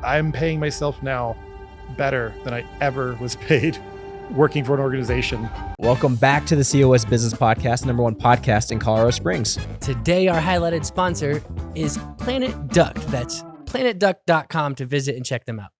I'm paying myself now better than I ever was paid working for an organization. Welcome back to the COS Business Podcast, #1 podcast in Colorado Springs. Today, our highlighted sponsor is Planet Duck. That's planetduck.com to visit and check them out.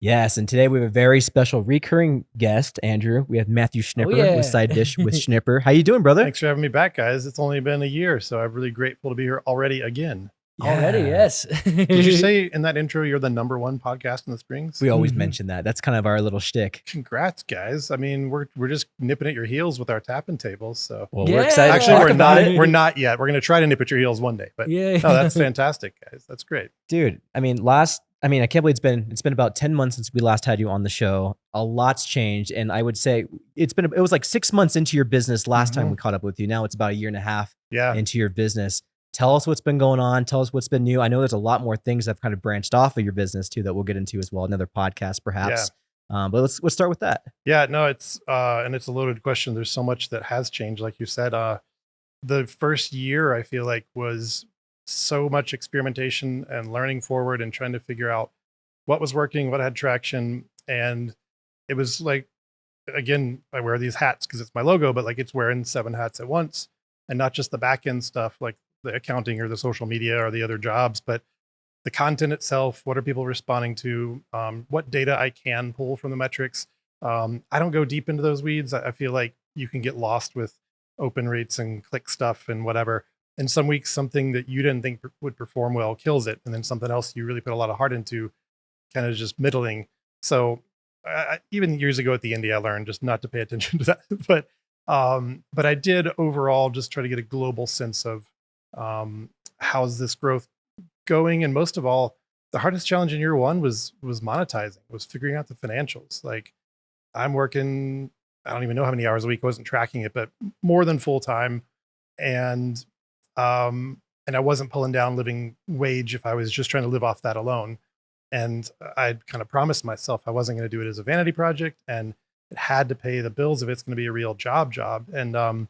Yes, and today we have a very special recurring guest, Andrew. We have Matthew Schniper with Side Dish with Schniper. How you doing, brother? Thanks for having me back, guys. It's only been a year, so I'm really grateful to be here already again. Already, yes. Did you say in that intro you're the #1 podcast in the Springs? We always mention that. That's kind of our little shtick. Congrats, guys. I mean, we're just nipping at your heels with our tapping tables. So we're excited. Actually, we're not yet. We're going to try to nip at your heels one day. But yeah, no, that's fantastic, guys. That's great, dude. I can't believe it's been about 10 months since we last had you on the show. A lot's changed, and I would say it was like 6 months into your business last time we caught up with you. Now it's about a year and a half into your business. Tell us what's been going on. Tell us what's been new. I know there's a lot more things that have kind of branched off of your business too that we'll get into as well. Another podcast perhaps. Yeah. But let's start with that. Yeah, no, it's and it's a loaded question. There's so much that has changed. Like you said, the first year I feel like was so much experimentation and learning forward and trying to figure out what was working, what had traction. And it was like, again, I wear these hats because it's my logo, but like it's wearing 7 hats at once, and not just the back end stuff like the accounting or the social media or the other jobs, but the content itself. What are people responding to? What data I can pull from the metrics. I don't go deep into those weeds. I feel like you can get lost with open rates and click stuff and whatever. And some weeks, something that you didn't think would perform well kills it. And then something else you really put a lot of heart into kind of just middling. So even years ago at the Indie, I learned just not to pay attention to that. But I did overall just try to get a global sense of how's this growth going. And most of all, the hardest challenge in year one was monetizing, was figuring out the financials. Like I'm working, I don't even know how many hours a week. I wasn't tracking it, but more than full time. And I wasn't pulling down living wage if I was just trying to live off that alone. And I'd kind of promised myself I wasn't going to do it as a vanity project, and it had to pay the bills if it's going to be a real job. And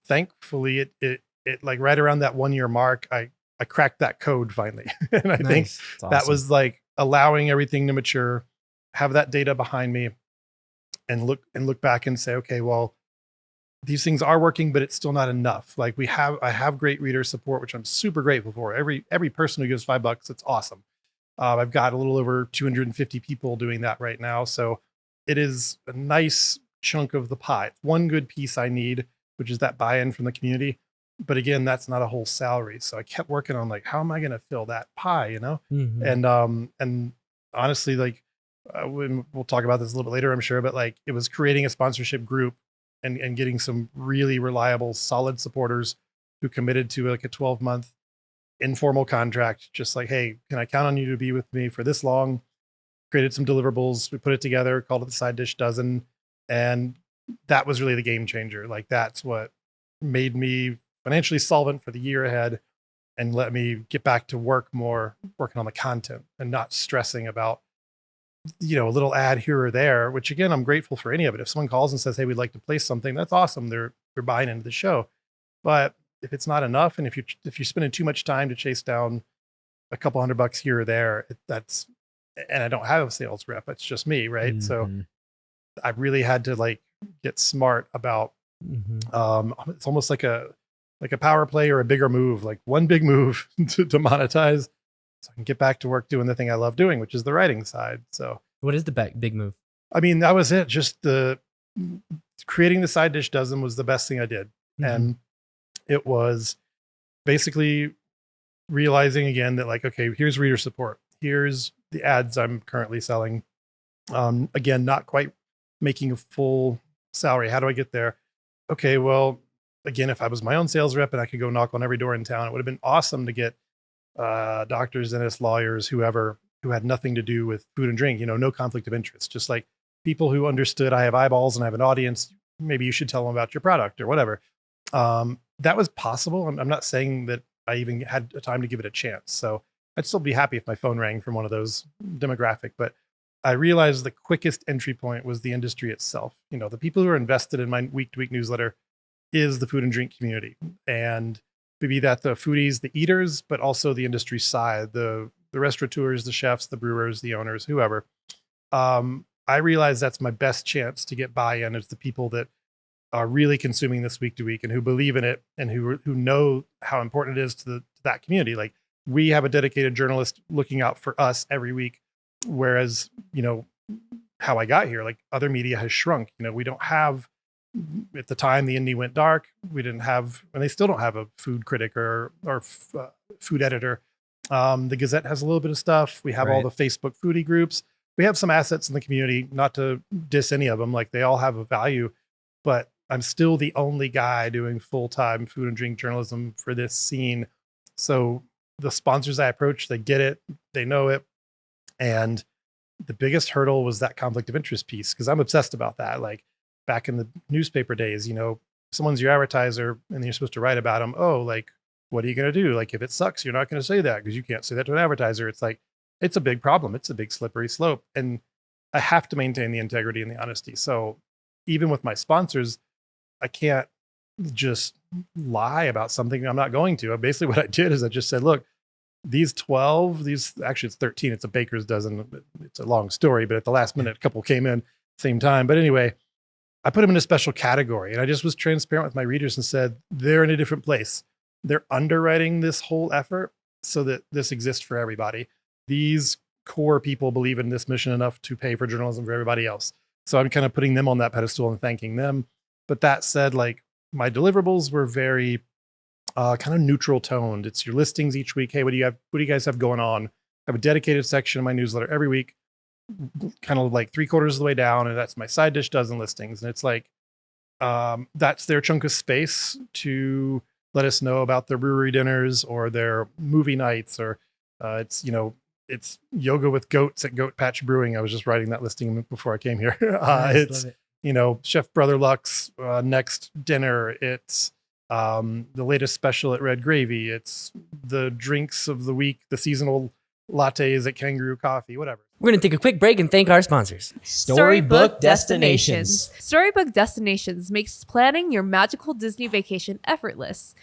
thankfully it like right around that 1 year mark, I cracked that code finally. And I think that was like allowing everything to mature, have that data behind me, and look back and say, okay, well, these things are working, but it's still not enough. Like I have great reader support, which I'm super grateful for. Every person who gives $5, it's awesome. I've got a little over 250 people doing that right now. So it is a nice chunk of the pie. It's one good piece I need, which is that buy-in from the community. But again, that's not a whole salary. So I kept working on like, how am I going to fill that pie, you know? And honestly, like we'll talk about this a little bit later, I'm sure, but like it was creating a sponsorship group and getting some really reliable, solid supporters who committed to like a 12-month informal contract. Just like, hey, can I count on you to be with me for this long? Created some deliverables. We put it together, called it the Side Dish Dozen. And that was really the game changer. Like that's what made me financially solvent for the year ahead and let me get back to work more, working on the content and not stressing about, a little ad here or there, which again, I'm grateful for any of it. If someone calls and says, hey, we'd like to place something, that's awesome. They're buying into the show. But if it's not enough, and if you're spending too much time to chase down a couple $100 here or there, and I don't have a sales rep, it's just me. Right. So I really had to like get smart about, it's almost like a power play or a bigger move, like one big move to monetize, so I can get back to work doing the thing I love doing, which is the writing side. So what is the big move? I mean, that was it. Just creating the Side Dish Dozen was the best thing I did. And it was basically realizing again that like, okay, here's reader support. Here's the ads I'm currently selling. Again, not quite making a full salary. How do I get there? Okay, well, again, if I was my own sales rep and I could go knock on every door in town, it would have been awesome to get doctors, dentists, lawyers, whoever, who had nothing to do with food and drink, no conflict of interest, just like people who understood I have eyeballs and I have an audience. Maybe you should tell them about your product or whatever. That was possible. I'm not saying that I even had a time to give it a chance. So I'd still be happy if my phone rang from one of those demographic, but I realized the quickest entry point was the industry itself. The people who are invested in my week-to-week newsletter is the food and drink community. And be that the foodies, the eaters, but also the industry side, the the restaurateurs, the chefs, the brewers, the owners, whoever. I realize that's my best chance to get buy-in is the people that are really consuming this week to week and who believe in it and who know how important it is to that community. Like we have a dedicated journalist looking out for us every week, whereas, how I got here, like other media has shrunk. We don't have, at the time the indie went dark, we didn't have, and they still don't have a food critic or food editor. The Gazette has a little bit of stuff. We have all the Facebook foodie groups. We have some assets in the community, not to diss any of them. Like they all have a value, but I'm still the only guy doing full-time food and drink journalism for this scene. So the sponsors I approach, they get it, they know it. And the biggest hurdle was that conflict of interest piece, because I'm obsessed about that. Like back in the newspaper days, someone's your advertiser and you're supposed to write about them. Oh, like, what are you going to do? Like, if it sucks, you're not going to say that because you can't say that to an advertiser. It's like, it's a big problem. It's a big slippery slope. And I have to maintain the integrity and the honesty. So even with my sponsors, I can't just lie about something I'm not going to. Basically what I did is I just said, look, these 12, actually it's 13. It's a baker's dozen. It's a long story, but at the last minute, a couple came in same time. But anyway, I put them in a special category and I just was transparent with my readers and said, they're in a different place. They're underwriting this whole effort so that this exists for everybody. These core people believe in this mission enough to pay for journalism for everybody else. So I'm kind of putting them on that pedestal and thanking them. But that said, like my deliverables were very kind of neutral toned. It's your listings each week. Hey, what do you guys have going on? I have a dedicated section in my newsletter every week, kind of like 3/4 of the way down. And that's my side dish dozen listings. And it's like, that's their chunk of space to let us know about their brewery dinners or their movie nights, or it's yoga with goats at Goat Patch Brewing. I was just writing that listing before I came here. Nice, It's, Chef Brother Luck's next dinner. It's the latest special at Red Gravy. It's the drinks of the week, the seasonal lattes at Kangaroo Coffee, whatever. We're going to take a quick break and thank our sponsors. Storybook Destinations. Storybook Destinations makes planning your magical Disney vacation effortless.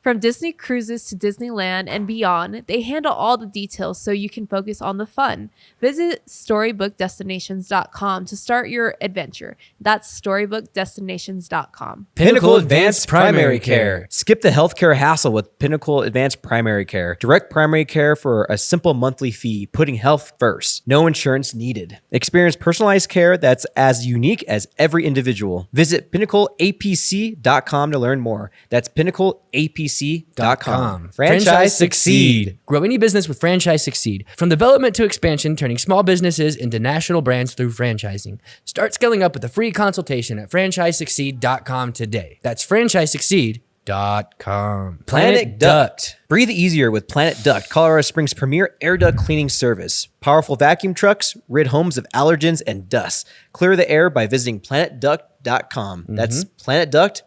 From Disney cruises to Disneyland and beyond, they handle all the details so you can focus on the fun. Visit StorybookDestinations.com to start your adventure. That's StorybookDestinations.com. Pinnacle Advanced Primary Care. Skip the healthcare hassle with Pinnacle Advanced Primary Care. Direct primary care for a simple monthly fee, putting health first. No insurance needed. Experience personalized care that's as unique as every individual. Visit PinnacleAPC.com to learn more. That's PinnacleAPC.com. Franchise succeed. Grow any business with Franchise Succeed. From development to expansion, turning small businesses into national brands through franchising. Start scaling up with a free consultation at franchisesucceed.com today. That's franchisesucceed.com. Planet Duct. Breathe easier with Planet Duct, Colorado Springs' premier air duct cleaning service. Powerful vacuum trucks rid homes of allergens and dust. Clear the air by visiting planetduct.com. That's planetduct.com.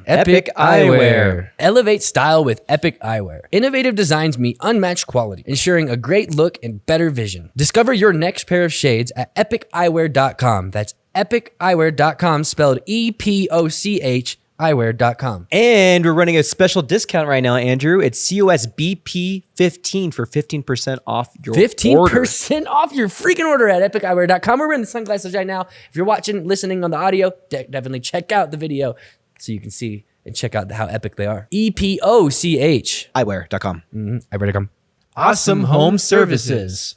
Epic Eyewear. Elevate style with Epic Eyewear. Innovative designs meet unmatched quality, ensuring a great look and better vision. Discover your next pair of shades at epiceyewear.com. That's epiceyewear.com, spelled EPOCH, eyewear.com. And we're running a special discount right now, Andrew. It's COSBP 15 for 15% off your 15% off your freaking order at epiceyewear.com. We're wearing the sunglasses right now. If you're watching, listening on the audio, definitely check out the video so you can see and check out how epic they are. EPOCH. Eyewear.com. Eyewear.com. Awesome Home Services.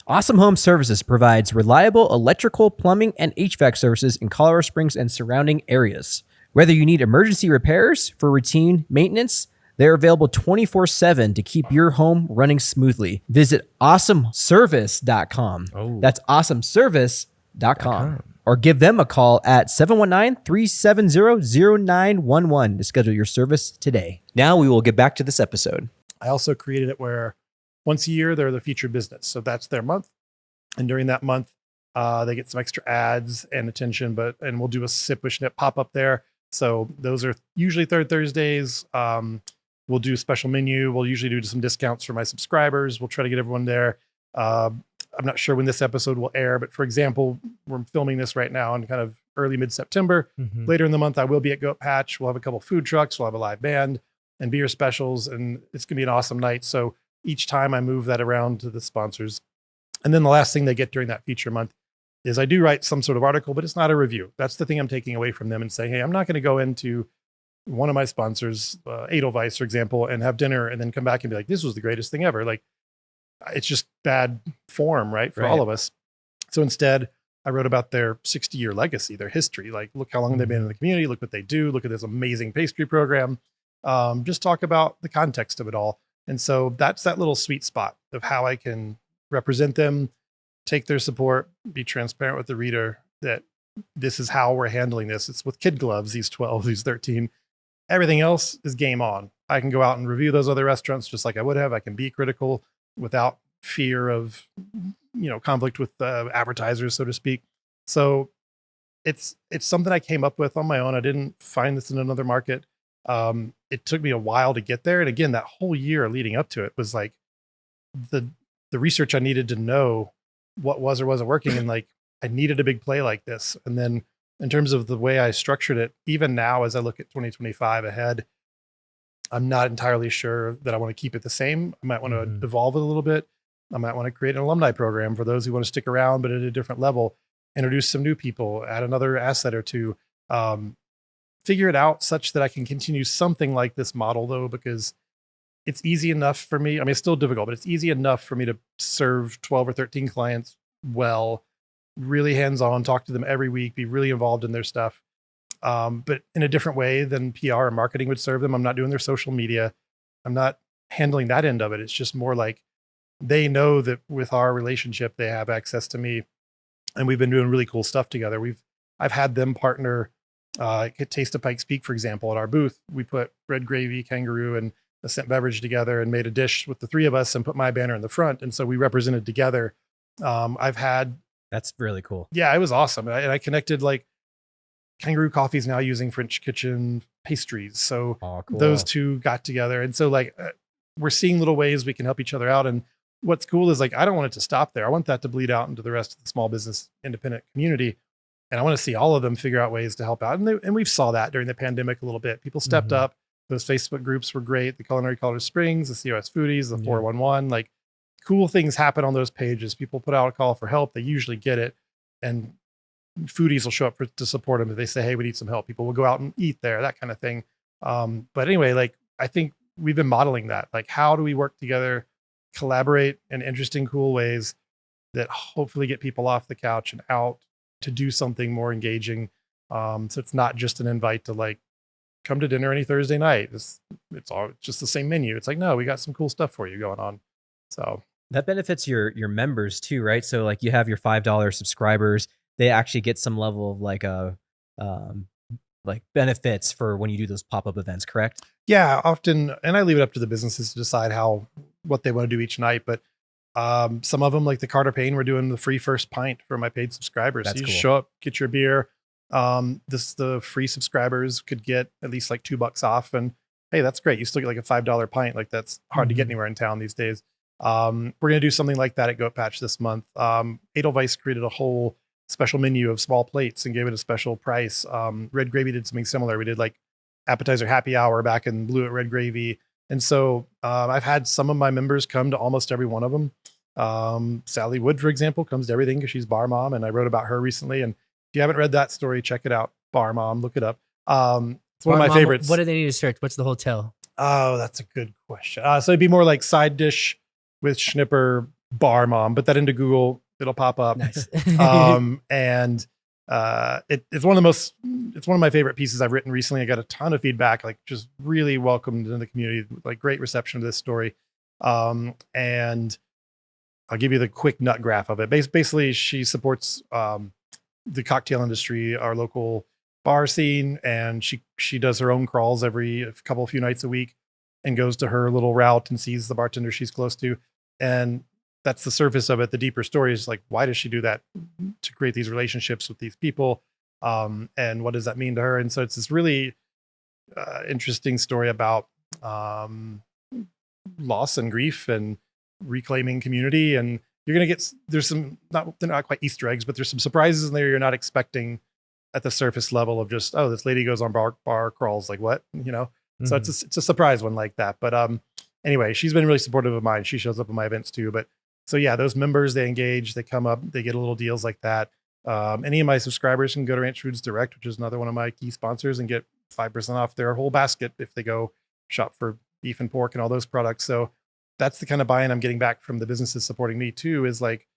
Awesome Home Services provides reliable electrical, plumbing, and HVAC services in Colorado Springs and surrounding areas. Whether you need emergency repairs for routine maintenance, they're available 24/7 to keep your home running smoothly. Visit awesomeservice.com. That's awesomeservice.com. Or give them a call at 719-370-0911 to schedule your service today. Now we will get back to this episode. I also created it where once a year, they're the featured business. So that's their month. And during that month, they get some extra ads and attention, and we'll do a Sip with Schnip pop up there. So those are usually third Thursdays. We'll do a special menu. We'll usually do some discounts for my subscribers. We'll try to get everyone there. I'm not sure when this episode will air, but for example, we're filming this right now in kind of early mid-September. Later in the month, I will be at Goat Patch. We'll have a couple food trucks. We'll have a live band and beer specials, and it's going to be an awesome night. So each time I move that around to the sponsors. And then the last thing they get during that feature month is I do write some sort of article, but it's not a review. That's the thing I'm taking away from them and saying, hey, I'm not going to go into one of my sponsors, Edelweiss, for example, and have dinner and then come back and be like, this was the greatest thing ever. Like, it's just bad form, right? For all of us. So instead, I wrote about their 60-year legacy, their history. Like, look how long they've been in the community. Look what they do. Look at this amazing pastry program. Just talk about the context of it all. And so that's that little sweet spot of how I can represent them, take their support, be transparent with the reader that this is how we're handling this. It's with kid gloves, these 12, these 13. Everything else is game on. I can go out and review those other restaurants just like I would have. I can be critical without fear of, conflict with advertisers, so to speak. So it's something I came up with on my own. I didn't find this in another market. It took me a while to get there. And again, that whole year leading up to it was like the research I needed to know what was or wasn't working. And like, I needed a big play like this. And then in terms of the way I structured it, even now, as I look at 2025 ahead, I'm not entirely sure that I want to keep it the same. I might want to evolve it a little bit. I might want to create an alumni program for those who want to stick around, but at a different level, introduce some new people, add another asset or two, figure it out such that I can continue something like this model though, because it's easy enough for me. I mean, it's still difficult, but it's easy enough for me to serve 12 or 13 clients well, really hands-on, talk to them every week, be really involved in their stuff. But in a different way than PR and marketing would serve them. I'm not doing their social media. I'm not handling that end of it. It's just more like they know that with our relationship, they have access to me, and we've been doing really cool stuff together. I've had them partner at Taste of Pikes Peak, for example, at our booth. We put red gravy, kangaroo, and a scent beverage together and made a dish with the three of us and put my banner in the front. And so we represented together. That's really cool. Yeah, it was awesome. And I connected like Kangaroo Coffee is now using French Kitchen pastries. So cool. Those two got together. And so like, we're seeing little ways we can help each other out. And what's cool is like, I don't want it to stop there. I want that to bleed out into the rest of the small business independent community. And I want to see all of them figure out ways to help out. And we've saw that during the pandemic a little bit. People stepped up. Those Facebook groups were great. The Culinary Colorado Springs, the COS Foodies, the 411, like cool things happen on those pages. People put out a call for help. They usually get it. And foodies will show up to support them. If they say, hey, we need some help, people will go out and eat there, that kind of thing. But anyway, like, I think we've been modeling that. Like, how do we work together, collaborate in interesting, cool ways that hopefully get people off the couch and out to do something more engaging. So it's not just an invite to like, come to dinner any Thursday night. It's just the same menu. It's like, no, we got some cool stuff for you going on. So that benefits your members too, right? So like you have your $5 subscribers, they actually get some level of like benefits for when you do those pop-up events, correct? Yeah, often, and I leave it up to the businesses to decide what they want to do each night. But some of them, like the Carter Payne, we're doing the free first pint for my paid subscribers. That's so you cool. just show up, get your beer. The free subscribers could get at least like $2 off, and hey, that's great. You still get like a $5 pint. Like that's hard to get anywhere in town these days. We're gonna do something like that at Goat Patch this month. Edelweiss created a whole special menu of small plates and gave it a special price. Red Gravy did something similar. We did like appetizer happy hour back in Blue at Red Gravy. And so I've had some of my members come to almost every one of them. Sally Wood, for example, comes to everything because she's bar mom, and I wrote about her recently. And if you haven't read that story, check it out. Bar Mom, look it up. It's one of my favorites. What do they need to search? What's the hotel? Oh, that's a good question. So it'd be more like side dish with Schniper Bar Mom. Put that into Google, it'll pop up. Nice. And it's one of my favorite pieces I've written recently. I got a ton of feedback, like just really welcomed in the community, like great reception to this story. And I'll give you the quick nut graph of it. Basically, she supports the cocktail industry, our local bar scene, and she does her own crawls every few nights a week and goes to her little route and sees the bartender she's close to. And that's the surface of it. The deeper story is like, why does she do that to create these relationships with these people? And what does that mean to her? And so it's this really interesting story about loss and grief and reclaiming community. And you're going to get, they're not quite Easter eggs, but there's some surprises in there you're not expecting at the surface level of just, oh, this lady goes on bar crawls, like what, So it's a surprise one like that. But anyway, she's been really supportive of mine. She shows up at my events too. But so yeah, those members, they engage, they come up, they get a little deals like that. Any of my subscribers can go to Ranch Foods Direct, which is another one of my key sponsors, and get 5% off their whole basket if they go shop for beef and pork and all those products. So that's the kind of buy-in I'm getting back from the businesses supporting me too, is like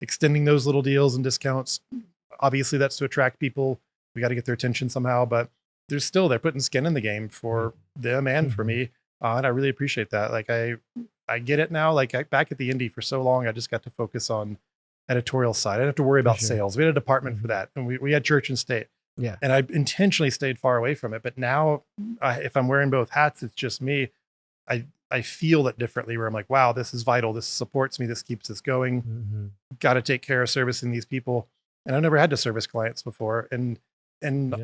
extending those little deals and discounts. Obviously that's to attract people. We got to get their attention somehow, but they're putting skin in the game for them and for me. And I really appreciate that. Like I get it now. Like back at the Indie for so long, I just got to focus on editorial side. I didn't have to worry about sales. We had a department for that, and we had church and state. Yeah. And I intentionally stayed far away from it. But now if I'm wearing both hats, it's just me. I feel it differently, where I'm like, wow, this is vital. This supports me. This keeps us going. Got to take care of servicing these people. And I've never had to service clients before. And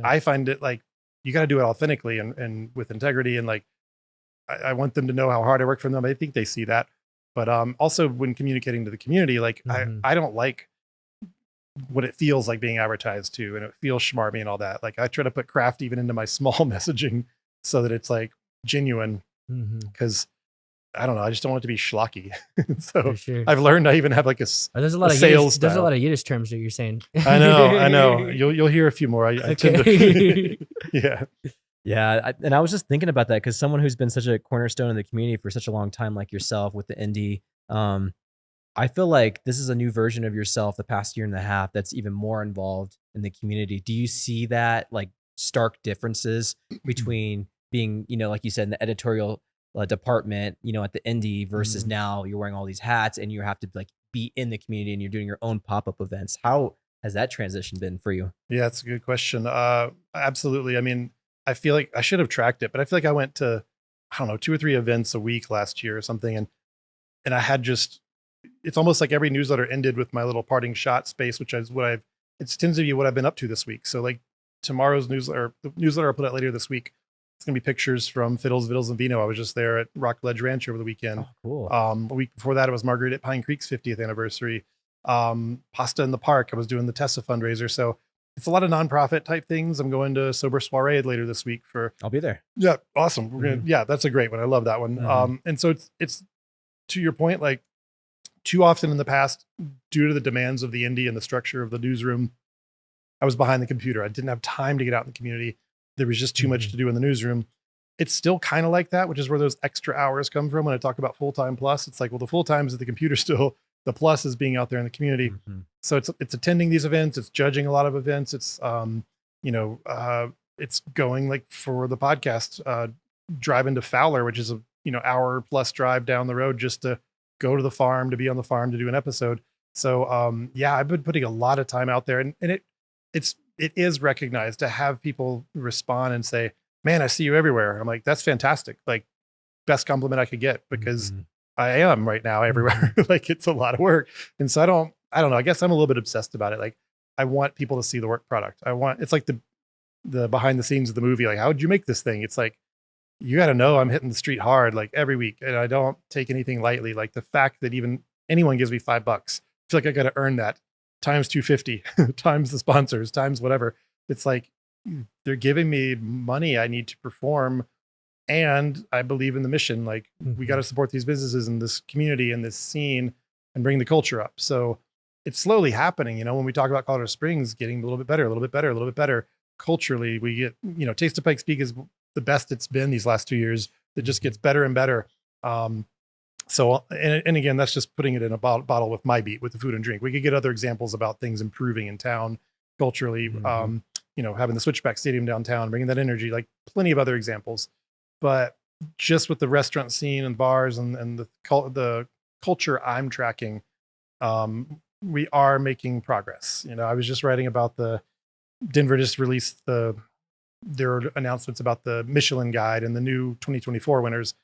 I find it like, you got to do it authentically and with integrity. And like, I want them to know how hard I work for them. I think they see that. But also when communicating to the community, like I don't like what it feels like being advertised to, and it feels schmarmy and all that. Like I try to put craft even into my small messaging so that it's like genuine, because I don't know, I just don't want it to be schlocky. So I've learned I even have like there's a lot of sales there's a lot of Yiddish terms that you're saying. I know. You'll hear a few more. I tend to, yeah. Yeah, and I was just thinking about that because someone who's been such a cornerstone in the community for such a long time, like yourself with the Indie, I feel like this is a new version of yourself the past year and a half that's even more involved in the community. Do you see that like stark differences between being, like you said, in the editorial department, at the Indie versus now you're wearing all these hats and you have to like be in the community and you're doing your own pop-up events? How has that transition been for you? Yeah, that's a good question. Absolutely. I mean, I feel like I should have tracked it, but I feel like I went to, I don't know, 2 or 3 events a week last year or something. And I had it's almost like every newsletter ended with my little parting shot space, which is it tends to be what I've been up to this week. So like tomorrow's newsletter, the newsletter I'll put out later this week, it's going to be pictures from Fiddles, Vittles, and Vino. I was just there at Rock Ledge Ranch over the weekend. Oh, cool. A week before that, it was Marguerite at Pine Creek's 50th anniversary. Pasta in the Park, I was doing the Tessa fundraiser. So it's a lot of nonprofit type things. I'm going to Sober Soiree later this week I'll be there. Yeah, awesome. We're gonna, that's a great one. I love that one. And so it's to your point, like too often in the past, due to the demands of the Indie and the structure of the newsroom, I was behind the computer. I didn't have time to get out in the community. There was just too much to do in the newsroom. It's still kind of like that, which is where those extra hours come from. When I talk about full-time plus, it's like, well, the full-time is at the computer still. The plus is being out there in the community. So it's attending these events. It's judging a lot of events. It's, it's going like for the podcast, driving to Fowler, which is a, hour plus drive down the road just to go to the farm, to be on the farm, to do an episode. So, I've been putting a lot of time out there, and it is recognized to have people respond and say, man, I see you everywhere. I'm like, that's fantastic. Like best compliment I could get, because I am right now everywhere. Like it's a lot of work. And so I don't know. I guess I'm a little bit obsessed about it. Like I want people to see the work product. It's like the behind the scenes of the movie. Like, how would you make this thing? It's like, you got to know I'm hitting the street hard, like every week. And I don't take anything lightly. Like the fact that even anyone gives me $5, I feel like I got to earn that times 250 times the sponsors, times whatever. It's like, they're giving me money I need to perform. And I believe in the mission. Like we got to support these businesses and this community and this scene and bring the culture up. So it's slowly happening. When we talk about Colorado Springs getting a little bit better culturally, we get, Taste of Pikes Peak is the best it's been these last 2 years. It just gets better and better. So, and again, that's just putting it in a bottle with my beat with the food and drink. We could get other examples about things improving in town culturally, having the Switchback Stadium downtown, bringing that energy, like plenty of other examples. But just with the restaurant scene and bars and the culture I'm tracking, we are making progress. I was just writing about Denver just released their announcements about the Michelin Guide and the new 2024 winners.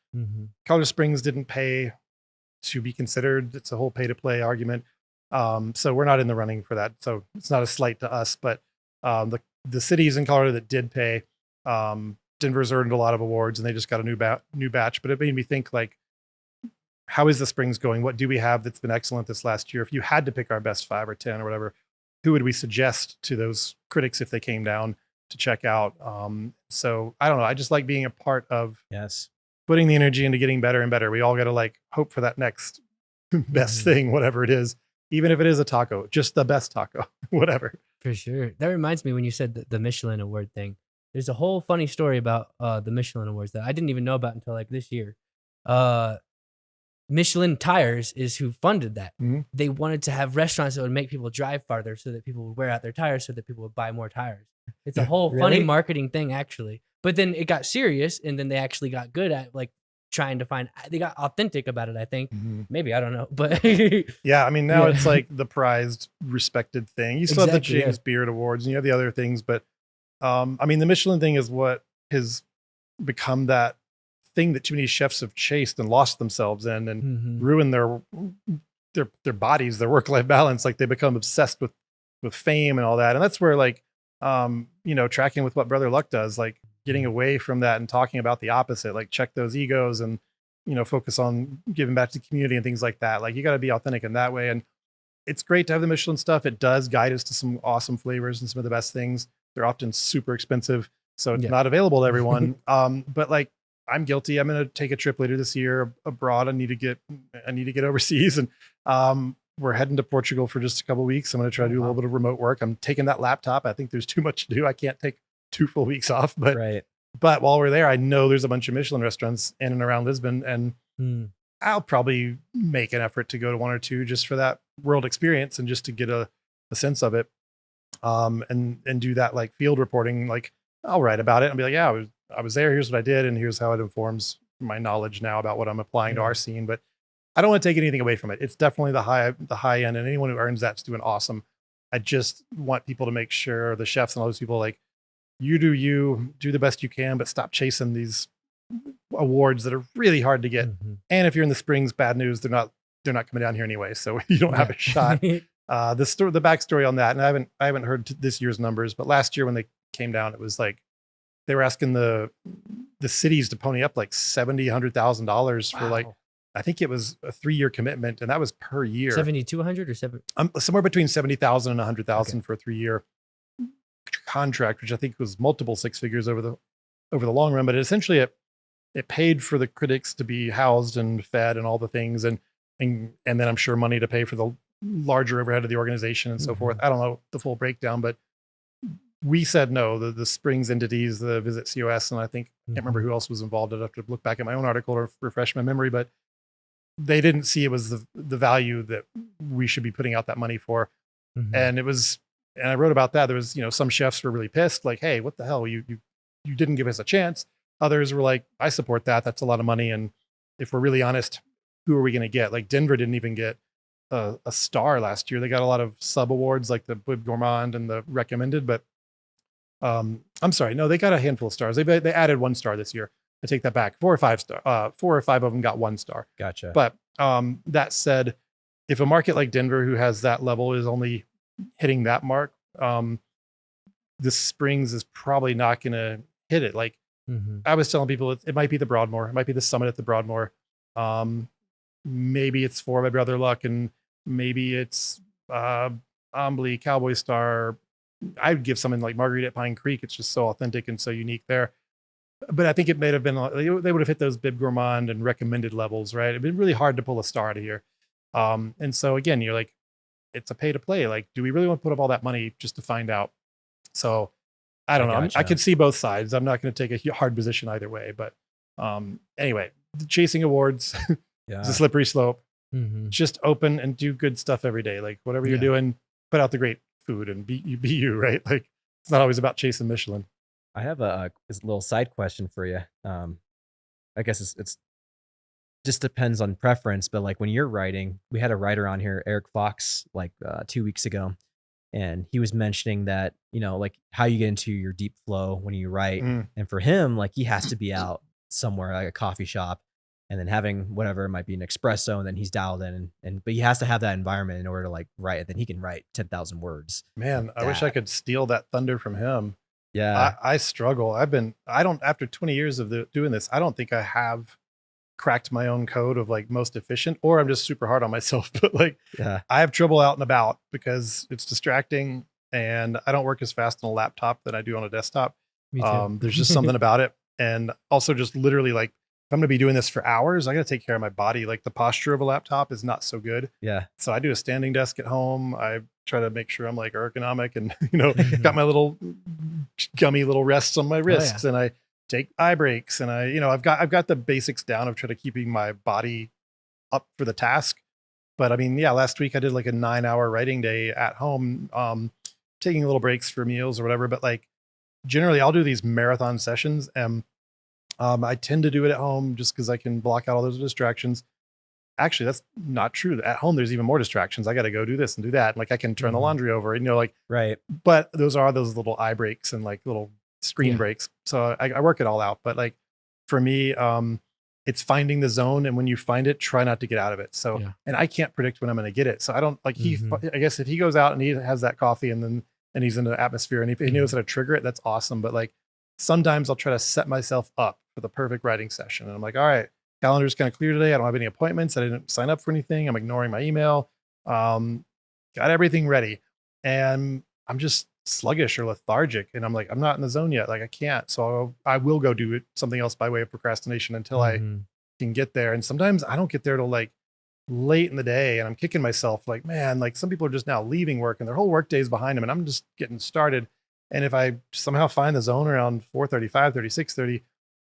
Colorado Springs didn't pay to be considered. It's a whole pay to play argument. So we're not in the running for that. So it's not a slight to us, but the cities in Colorado that did pay, Denver's earned a lot of awards, and they just got a new batch. But it made me think, like, how is the Springs going? What do we have that's been excellent this last year? If you had to pick our best 5 or 10 or whatever, who would we suggest to those critics if they came down to check out? So I don't know. I just like being a part of putting the energy into getting better and better. We all got to like hope for that next best thing, whatever it is, even if it is a taco, just the best taco, whatever. For sure. That reminds me when you said the Michelin award thing. There's a whole funny story about the Michelin awards that I didn't even know about until like this year. Michelin Tires is who funded that. Mhm. They wanted to have restaurants that would make people drive farther so that people would wear out their tires so that people would buy more tires. It's a whole funny Really? marketing thing, actually. But then it got serious, and then they actually got good at like trying to find, they got authentic about it, I think. Maybe, I don't know. But Yeah, I mean, now Yeah. it's like the prized, respected thing. You still have the Exactly, yeah. James Beard Awards and you have the other things, but I mean, the Michelin thing is what has become that thing that too many chefs have chased and lost themselves in and Mhm. ruined their bodies, their work-life balance. Like they become obsessed with fame and all that. And that's where like, you know, tracking with what Brother Luck does, like getting away from that and talking about the opposite, like check those egos and, you know, focus on giving back to the community and things like that. Like you got to be authentic in that way. And it's great to have the Michelin stuff. It does guide us to some awesome flavors and some of the best things. They're often super expensive, so it's Yeah. not available to everyone. But like I'm guilty. I'm going to take a trip later this year abroad. I need to get overseas, and we're heading to Portugal for just a couple of weeks. I'm going to try to do a little bit of remote work. I'm taking that laptop. I think there's too much to do. I can't take 2 full weeks off, but Right. but while we're there, I know there's a bunch of Michelin restaurants in and around Lisbon, and Mm. I'll probably make an effort to go to 1 or 2 just for that world experience and just to get a sense of it. And do that like field reporting. Like I'll write about it and be like, yeah, I was there. Here's what I did, and here's how it informs my knowledge now about what I'm applying to our scene. But I don't want to take anything away from it. It's definitely the high end, and anyone who earns that's doing awesome. I just want people to make sure, the chefs and all those people, like you do the best you can, but stop chasing these awards that are really hard to get. Mhm. And if you're in the Springs, bad news, they're not coming down here anyway, so you don't have a shot. The backstory on that, and I haven't heard this year's numbers, but last year when they came down, it was like they were asking the cities to pony up like $100,000 for like, Wow. I think it was a 3-year commitment, and that was per year. 7,200 or 7? Somewhere between 70,000 and 100,000 for a 3-year contract, which I think was multiple 6 figures over the long run. But essentially it paid for the critics to be housed and fed and all the things, and then I'm sure money to pay for the larger overhead of the organization and so forth. I don't know the full breakdown, but we said no. The Springs entities, the Visit COS, and I think I can't remember who else was involved. I'd have to look back at my own article or refresh my memory, but they didn't see it was the value that we should be putting out that money for. Mhm. And it was, and I wrote about that. There was, you know, some chefs were really pissed, like, hey, what the hell? You didn't give us a chance. Others were like, I support that. That's a lot of money. And if we're really honest, who are we going to get? Like Denver didn't even get a star last year. They got a lot of sub awards like the Bib Gourmand and the recommended, but I'm sorry. No, they got a handful of stars. They added 1 star this year. I take that back. 4 or 5 star. 4 or 5 of them got 1 star. Gotcha. But that said, if a market like Denver, who has that level, is only hitting that mark, the Springs is probably not going to hit it. Like Mhm. I was telling people, it might be the Broadmoor. It might be the summit at the Broadmoor. Maybe it's for my Brother Luck, and maybe it's Ombly, Cowboy Star. I'd give something like Margarita at Pine Creek. It's just so authentic and so unique there. But I think it may have been, they would have hit those Bib Gourmand and recommended levels, right? It'd been really hard to pull a star out of here. And so again, you're like, it's a pay to play. Like, do we really want to put up all that money just to find out? So I don't know. I gotcha. could see both sides. I'm not going to take a hard position either way. But anyway, chasing awards Yeah. is a slippery slope. Mhm. Just open and do good stuff every day. Like whatever you're Yeah. doing, put out the great food and be you, right? Like it's not always about chasing Michelin. I have this little side question for you. I guess it's just depends on preference, but like when you're writing, we had a writer on here, Eric Fox, like 2 weeks ago, and he was mentioning that, you know, like how you get into your deep flow when you write. Mm. And for him, like he has to be out somewhere like a coffee shop and then having whatever, it might be an espresso, and then he's dialed in and but he has to have that environment in order to like write, and then he can write 10,000 words. Man, like I wish I that. could steal that thunder from him. Yeah. I struggle. After 20 years of doing this, I don't think I have cracked my own code of like most efficient, or I'm just super hard on myself. But like, Yeah. I have trouble out and about because it's distracting, and I don't work as fast on a laptop than I do on a desktop. Me too. There's just something about it. And also just literally like I'm going to be doing this for hours, I got to take care of my body. Like the posture of a laptop is not so good. Yeah. So I do a standing desk at home. I try to make sure I'm like ergonomic and, got Mhm. my little gummy little rests on my wrists, and I take eye breaks, and I've got the basics down of trying to keeping my body up for the task. But I mean, yeah, last week I did like a 9-hour writing day at home, taking little breaks for meals or whatever. But like generally I'll do these marathon sessions, and I tend to do it at home just because I can block out all those distractions. Actually, that's not true. At home, there's even more distractions. I got to go do this and do that. Like I can turn the Mhm. laundry over, like, Right. but those are those little eye breaks and like little screen Yeah. breaks. So I work it all out. But like for me, it's finding the zone. And when you find it, try not to get out of it. So, Yeah. and I can't predict when I'm going to get it. So I don't like Mhm. I guess if he goes out and he has that coffee and he's in the atmosphere and he knows how to trigger it, that's awesome. But like sometimes I'll try to set myself up for the perfect writing session. And I'm like, all right, calendar's kind of clear today. I don't have any appointments. I didn't sign up for anything. I'm ignoring my email. Got everything ready. And I'm just sluggish or lethargic. And I'm like, I'm not in the zone yet. Like I can't. So I will go do something else by way of procrastination until I Mhm. can get there. And sometimes I don't get there till like late in the day, and I'm kicking myself like, man, like some people are just now leaving work and their whole work day is behind them, and I'm just getting started. And if I somehow find the zone around 4:30, 5:30, 6:30,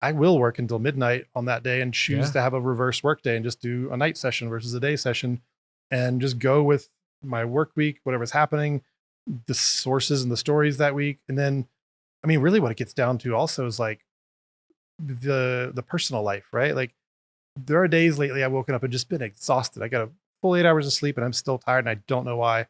I will work until midnight on that day and choose Yeah. to have a reverse work day and just do a night session versus a day session, and just go with my work week, whatever's happening, the sources and the stories that week. And then, I mean, really what it gets down to also is like the personal life, right? Like there are days lately I've woken up and just been exhausted. I got a full 8 hours of sleep and I'm still tired and I don't know why.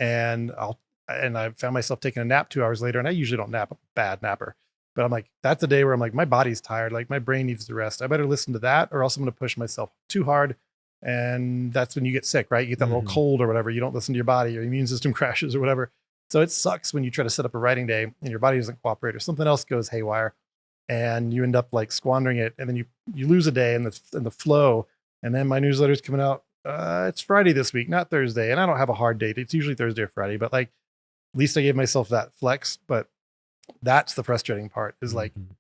And I found myself taking a nap 2 hours later, and I usually don't nap, I'm a bad napper. But I'm like, that's a day where I'm like, my body's tired, like my brain needs to rest. I better listen to that, or else I'm gonna push myself too hard. And that's when you get sick, right? You get that little Mhm. cold or whatever. You don't listen to your body, your immune system crashes or whatever. So it sucks when you try to set up a writing day and your body doesn't cooperate or something else goes haywire, and you end up like squandering it, and then you lose a day in the flow. And then my newsletter's coming out. It's Friday this week, not Thursday, and I don't have a hard date. It's usually Thursday or Friday, but like at least I gave myself that flex. But that's the frustrating part is like Mhm.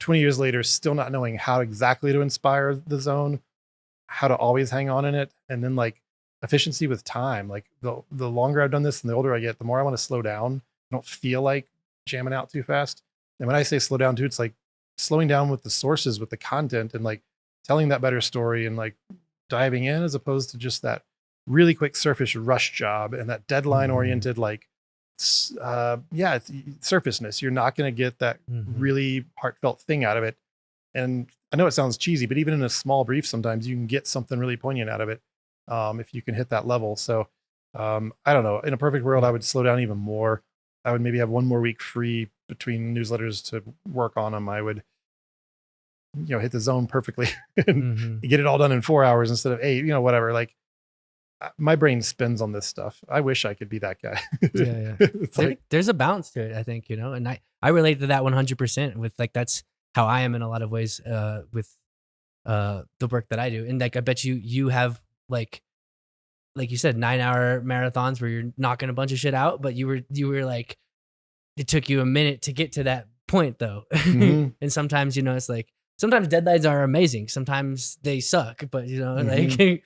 20 years later, still not knowing how exactly to inspire the zone, how to always hang on in it, and then like efficiency with time. Like the longer I've done this and the older I get, the more I want to slow down. I don't feel like jamming out too fast. And when I say slow down too, it's like slowing down with the sources, with the content, and like telling that better story and like diving in as opposed to just that really quick surface rush job and that deadline oriented like it's surfaceness. You're not going to get that Mhm. really heartfelt thing out of it. And I know it sounds cheesy, but even in a small brief, sometimes you can get something really poignant out of it, if you can hit that level. So I don't know. In a perfect world, Yeah. I would slow down even more. I would maybe have one more week free between newsletters to work on them. I would, hit the zone perfectly and Mhm. get it all done in 4 hours instead of 8. Whatever. Like my brain spins on this stuff. I wish I could be that guy. Yeah, yeah. It's like, There's a balance to it, I think, and I relate to that 100% with like that's how I am in a lot of ways with the work that I do. And like I bet you have like you said 9-hour marathons where you're knocking a bunch of shit out, but you were like it took you a minute to get to that point though. mhm, And sometimes it's like sometimes deadlines are amazing, sometimes they suck, but mhm. like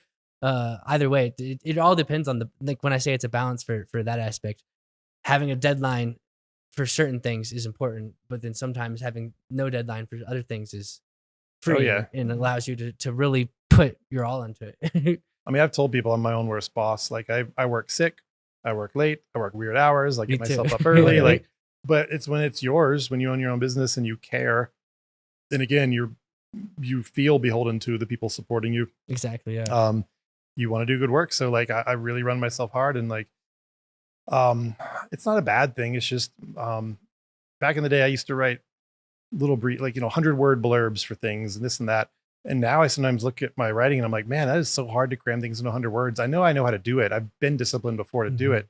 either way it all depends on the like when I say it's a balance for that aspect. Having a deadline for certain things is important, but then sometimes having no deadline for other things is Oh yeah. freeing and allows you to really put your all into it. I mean, I've told people I'm my own worst boss. Like I work sick, I work late, I work weird hours, I Me get too. myself up early. Like, but it's when it's yours, when you own your own business and you care. And again, you feel beholden to the people supporting you. Exactly. Yeah. Um, you want to do good work. So like I really run myself hard, and like um it's not a bad thing. It's just back in the day I used to write little brief, like 100-word blurbs for things and this and that. And now I sometimes look at my writing and I'm like, man, that is so hard to cram things into 100 words. I know how to do it. I've been disciplined before to do Mhm. it.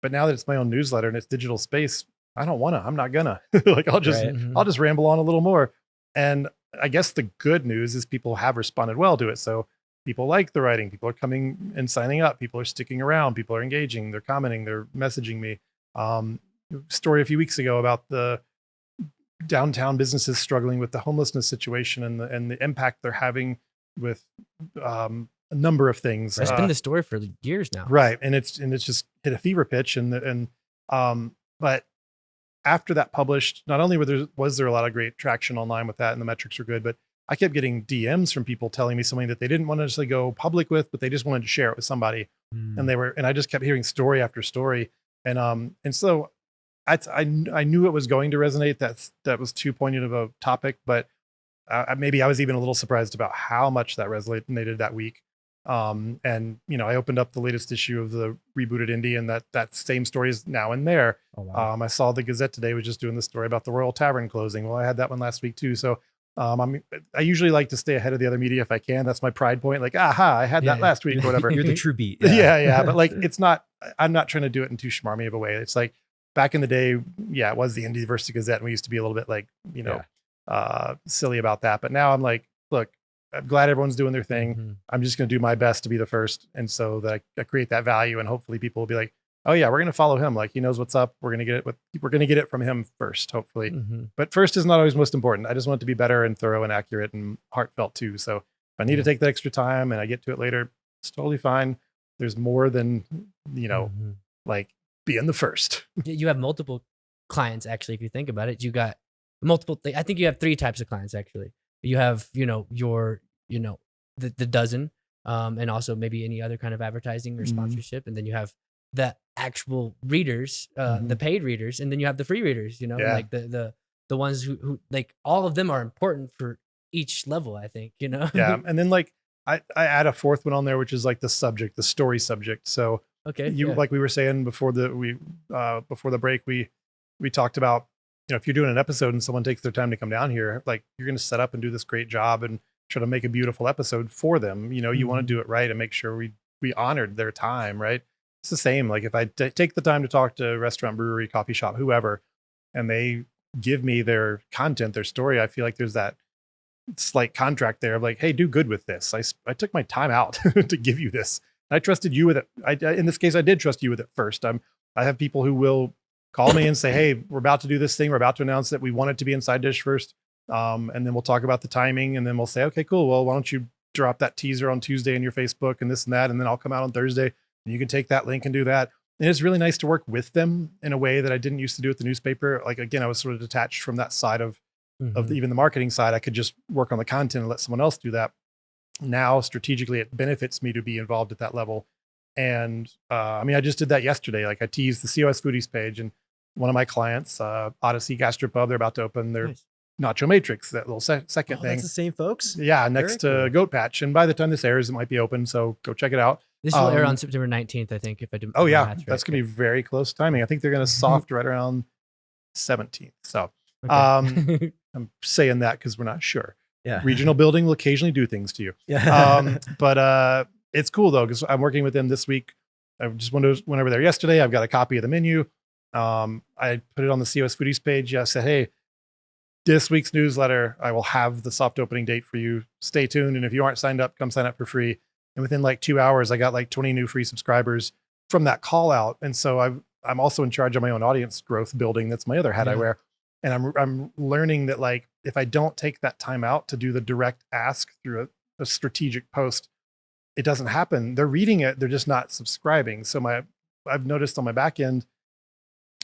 But now that it's my own newsletter and it's digital space, I don't want to. I'm not gonna. Like Right. Mhm. I'll just ramble on a little more. And I guess the good news is people have responded well to it. So people like the writing. People are coming and signing up. People are sticking around. People are engaging. They're commenting. They're messaging me. Story a few weeks ago about the downtown businesses struggling with the homelessness situation and the impact they're having with a number of things. That's been the story for years now. Right. And it's just hit a fever pitch. But after that published, not only was there a lot of great traction online with that and the metrics were good, but I kept getting DMs from people telling me something that they didn't want to necessarily go public with, but they just wanted to share it with somebody. And I just kept hearing story after story. And so I knew it was going to resonate. That was too poignant of a topic, but maybe I was even a little surprised about how much that resonated that week. And I opened up the latest issue of the rebooted indie, and that same story is now in there. Oh, wow. I saw the Gazette today was just doing the story about the Royal Tavern closing. Well, I had that one last week too. So I usually like to stay ahead of the other media if I can. That's my pride point. Like, aha, I had that last week or whatever. You're the true beat. Yeah. But like, I'm not trying to do it in too schmarmy of a way. It's like back in the day, it was the Indie versus Gazette. And we used to be a little bit like, silly about that. But now I'm like, look, I'm glad everyone's doing their thing. I'm just going to do my best to be the first. And so that I create that value, and hopefully people will be like, oh yeah, we're going to follow him. Like, he knows what's up. We're going to get it from him first, hopefully. But first is not always most important. I just want it to be better and thorough and accurate and heartfelt too. So if I need to take that extra time and I get to it later, it's totally fine. There's more than, like being the first. You have multiple clients, actually, if you think about it. You got multiple, I think you have 3 types of clients, actually. You have, your, the dozen, and also maybe any other kind of advertising or sponsorship. And then you have the actual readers, the paid readers, and then you have the free readers, like the ones who like, all of them are important for each level, I think, Yeah. And then like I add a fourth one on there, which is like the story subject. So like we were saying before the break, we talked about, if you're doing an episode and someone takes their time to come down here, like, you're going to set up and do this great job and try to make a beautiful episode for them. You want to do it right and make sure we honored their time, right? It's the same. Like, if I take the time to talk to a restaurant, brewery, coffee shop, whoever, and they give me their content, their story, I feel like there's that slight contract there of like, hey, do good with this. I took my time out to give you this. I trusted you with it. In this case, I did trust you with it first. I have people who will call me and say, hey, we're about to do this thing. We're about to announce that we want it to be in Side Dish first. And then we'll talk about the timing, and then we'll say, okay, cool. Well, why don't you drop that teaser on Tuesday in your Facebook and this and that, and then I'll come out on Thursday and you can take that link and do that. And it's really nice to work with them in a way that I didn't used to do at the newspaper. Like, again, I was sort of detached from that side of even the marketing side. I could just work on the content and let someone else do that. Now, strategically, it benefits me to be involved at that level. And I just did that yesterday. Like, I teased the COS Foodies page, and one of my clients, Odyssey Gastropub, they're about to open their Nacho Matrix, that little second thing. That's the same folks? Yeah, next to Goat Patch. And by the time this airs, it might be open. So go check it out. This will air on September 19th, I think, if I didn't. Oh, yeah. That's going to be very close timing. I think they're going to soft right around 17th. So I'm saying that because we're not sure. Yeah. Regional building will occasionally do things to you. Yeah. But it's cool, though, because I'm working with them this week. I just went over there yesterday. I've got a copy of the menu. I put it on the COS Foodies page. I said, hey, this week's newsletter, I will have the soft opening date for you. Stay tuned. And if you aren't signed up, come sign up for free. And within like 2 hours, I got like 20 new free subscribers from that call out. And so I'm also in charge of my own audience growth building. That's my other hat I wear. And I'm learning that, like, if I don't take that time out to do the direct ask through a strategic post, it doesn't happen. They're reading it. They're just not subscribing. So I've noticed on my back end,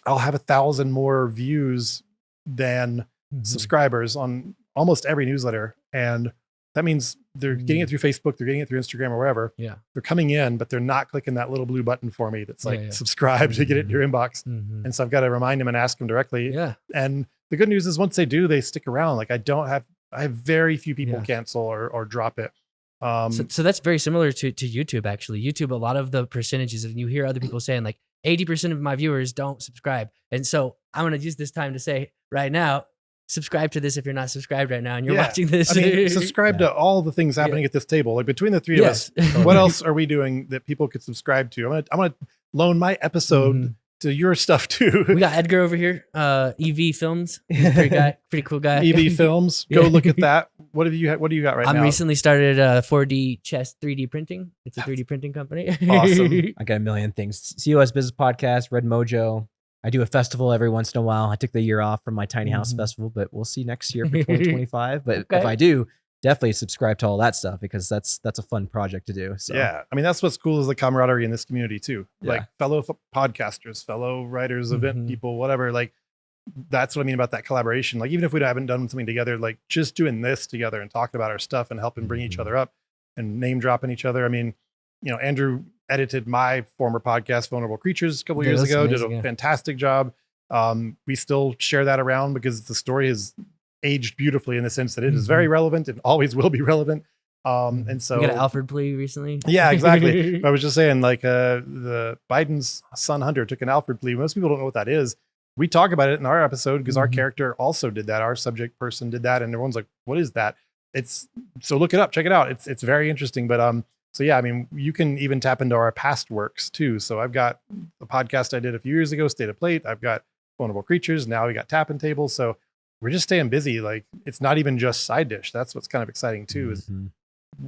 I'll have 1,000 more views than subscribers on almost every newsletter. And that means they're getting it through Facebook, they're getting it through Instagram or wherever. Yeah. They're coming in, but they're not clicking that little blue button for me that's like subscribe to get it in your inbox. And so I've got to remind them and ask them directly. Yeah. And the good news is, once they do, they stick around. Like, I have very few people cancel or drop it. So that's very similar to YouTube, actually. YouTube, a lot of the percentages, and you hear other people saying like 80% of my viewers don't subscribe. And so I'm going to use this time to say right now, subscribe to this if you're not subscribed right now and you're watching this. Subscribe to all the things happening at this table. Like, between the three of us, what else are we doing that people could subscribe to? I'm gonna loan my episode to your stuff too. We got Edgar over here, EV Films. He's a pretty cool guy. EV Films. Go look at that. What do you got right now? I'm recently started 4D chest 3D printing. It's a 3D printing company. Awesome. I got a million things. COS Business Podcast, Red Mojo. I do a festival every once in a while. I took the year off from my tiny house festival, but we'll see next year for 2025. But if I do, definitely subscribe to all that stuff because that's a fun project to do. So yeah, I mean, that's what's cool is the camaraderie in this community too. Yeah. Like fellow podcasters, fellow writers, event people, whatever. Like that's what I mean about that collaboration. Like even if we haven't done something together, like just doing this together and talking about our stuff and helping bring each other up and name dropping each other. I mean, you know, Andrew edited my former podcast, Vulnerable Creatures, a couple years ago, did a fantastic job. We still share that around because the story has aged beautifully in the sense that it is very relevant and always will be relevant. And so you got an Alfred plea recently. Yeah, exactly. I was just saying, like, the Biden's son Hunter took an Alfred plea. Most people don't know what that is. We talk about it in our episode because our character also did that. Our subject person did that, and everyone's like, "What is that?" So look it up, check it out. It's very interesting. But so yeah, I mean, you can even tap into our past works too. So I've got a podcast I did a few years ago, State of Plate. I've got Vulnerable Creatures. Now we got Tap and Table. So we're just staying busy. Like it's not even just side dish. That's what's kind of exciting too. Is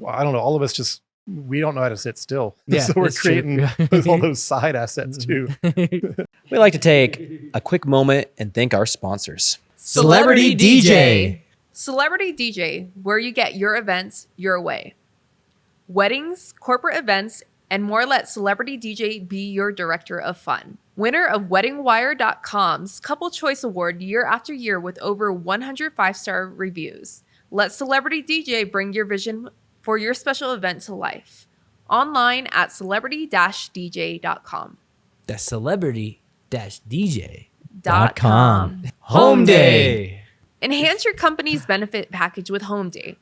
I don't know. All of us we don't know how to sit still. Yeah, so we're creating with all those side assets too. we like to take a quick moment and thank our sponsors. Celebrity DJ. Celebrity DJ, where you get your events your way. Weddings, corporate events, and more. Let Celebrity DJ be your director of fun. Winner of WeddingWire.com's Couple Choice Award year after year with over 100 5-star reviews. Let Celebrity DJ bring your vision for your special event to life. Online at celebrity-dj.com. That's celebrity-dj.com. Home Day. Enhance your company's benefit package with Home Day.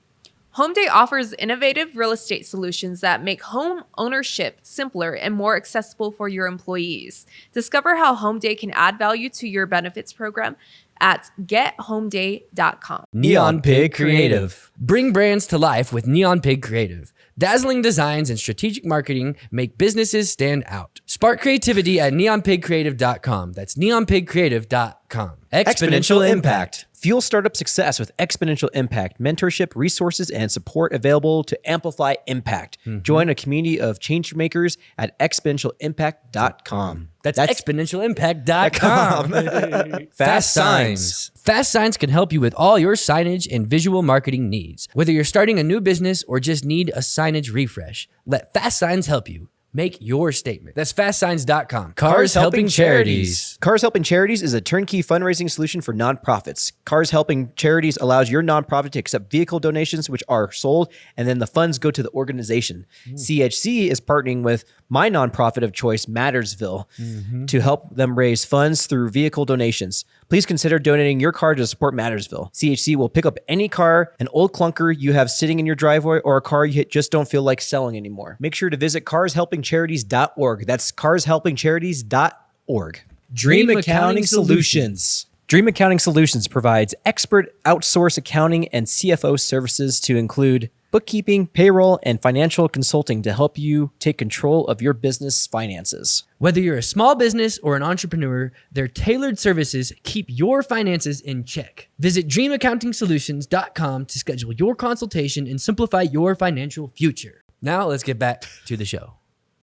Home Day offers innovative real estate solutions that make home ownership simpler and more accessible for your employees. Discover how Home Day can add value to your benefits program at gethomeday.com. Neon Pig Creative. Bring brands to life with Neon Pig Creative. Dazzling designs and strategic marketing make businesses stand out. Spark creativity at neonpigcreative.com. That's neonpigcreative.com. Exponential Impact. Fuel startup success with Exponential Impact. Mentorship, resources, and support available to amplify impact. Join a community of change makers at exponentialimpact.com. That's exponentialimpact.com. Fast Signs. Fast Signs can help you with all your signage and visual marketing needs. Whether you're starting a new business or just need a signage refresh, let Fast Signs help you. Make your statement. That's fastsigns.com. Cars Helping Charities. Cars Helping Charities is a turnkey fundraising solution for nonprofits. Cars Helping Charities allows your nonprofit to accept vehicle donations, which are sold, and then the funds go to the organization. CHC is partnering with my nonprofit of choice, Mattersville, to help them raise funds through vehicle donations. Please consider donating your car to support Mattersville. CHC will pick up any car, an old clunker you have sitting in your driveway, or a car you just don't feel like selling anymore. Make sure to visit carshelpingcharities.org. That's carshelpingcharities.org. Dream Accounting Solutions. Dream Accounting Solutions provides expert outsource accounting and CFO services to include bookkeeping, payroll, and financial consulting to help you take control of your business finances. Whether you're a small business or an entrepreneur, their tailored services keep your finances in check. Visit dreamaccountingsolutions.com to schedule your consultation and simplify your financial future. Now let's get back to the show.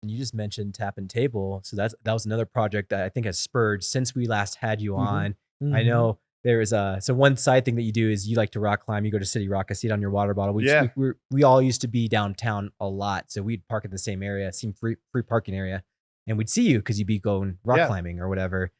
You just mentioned Tap and Table. So that was another project that I think has spurred since we last had you on. I know there is so one side thing that you do is you like to rock climb. You go to City Rock. I see it on your water bottle. We all used to be downtown a lot. So we'd park in the same area, same free parking area. And we'd see you because you'd be going rock climbing or whatever.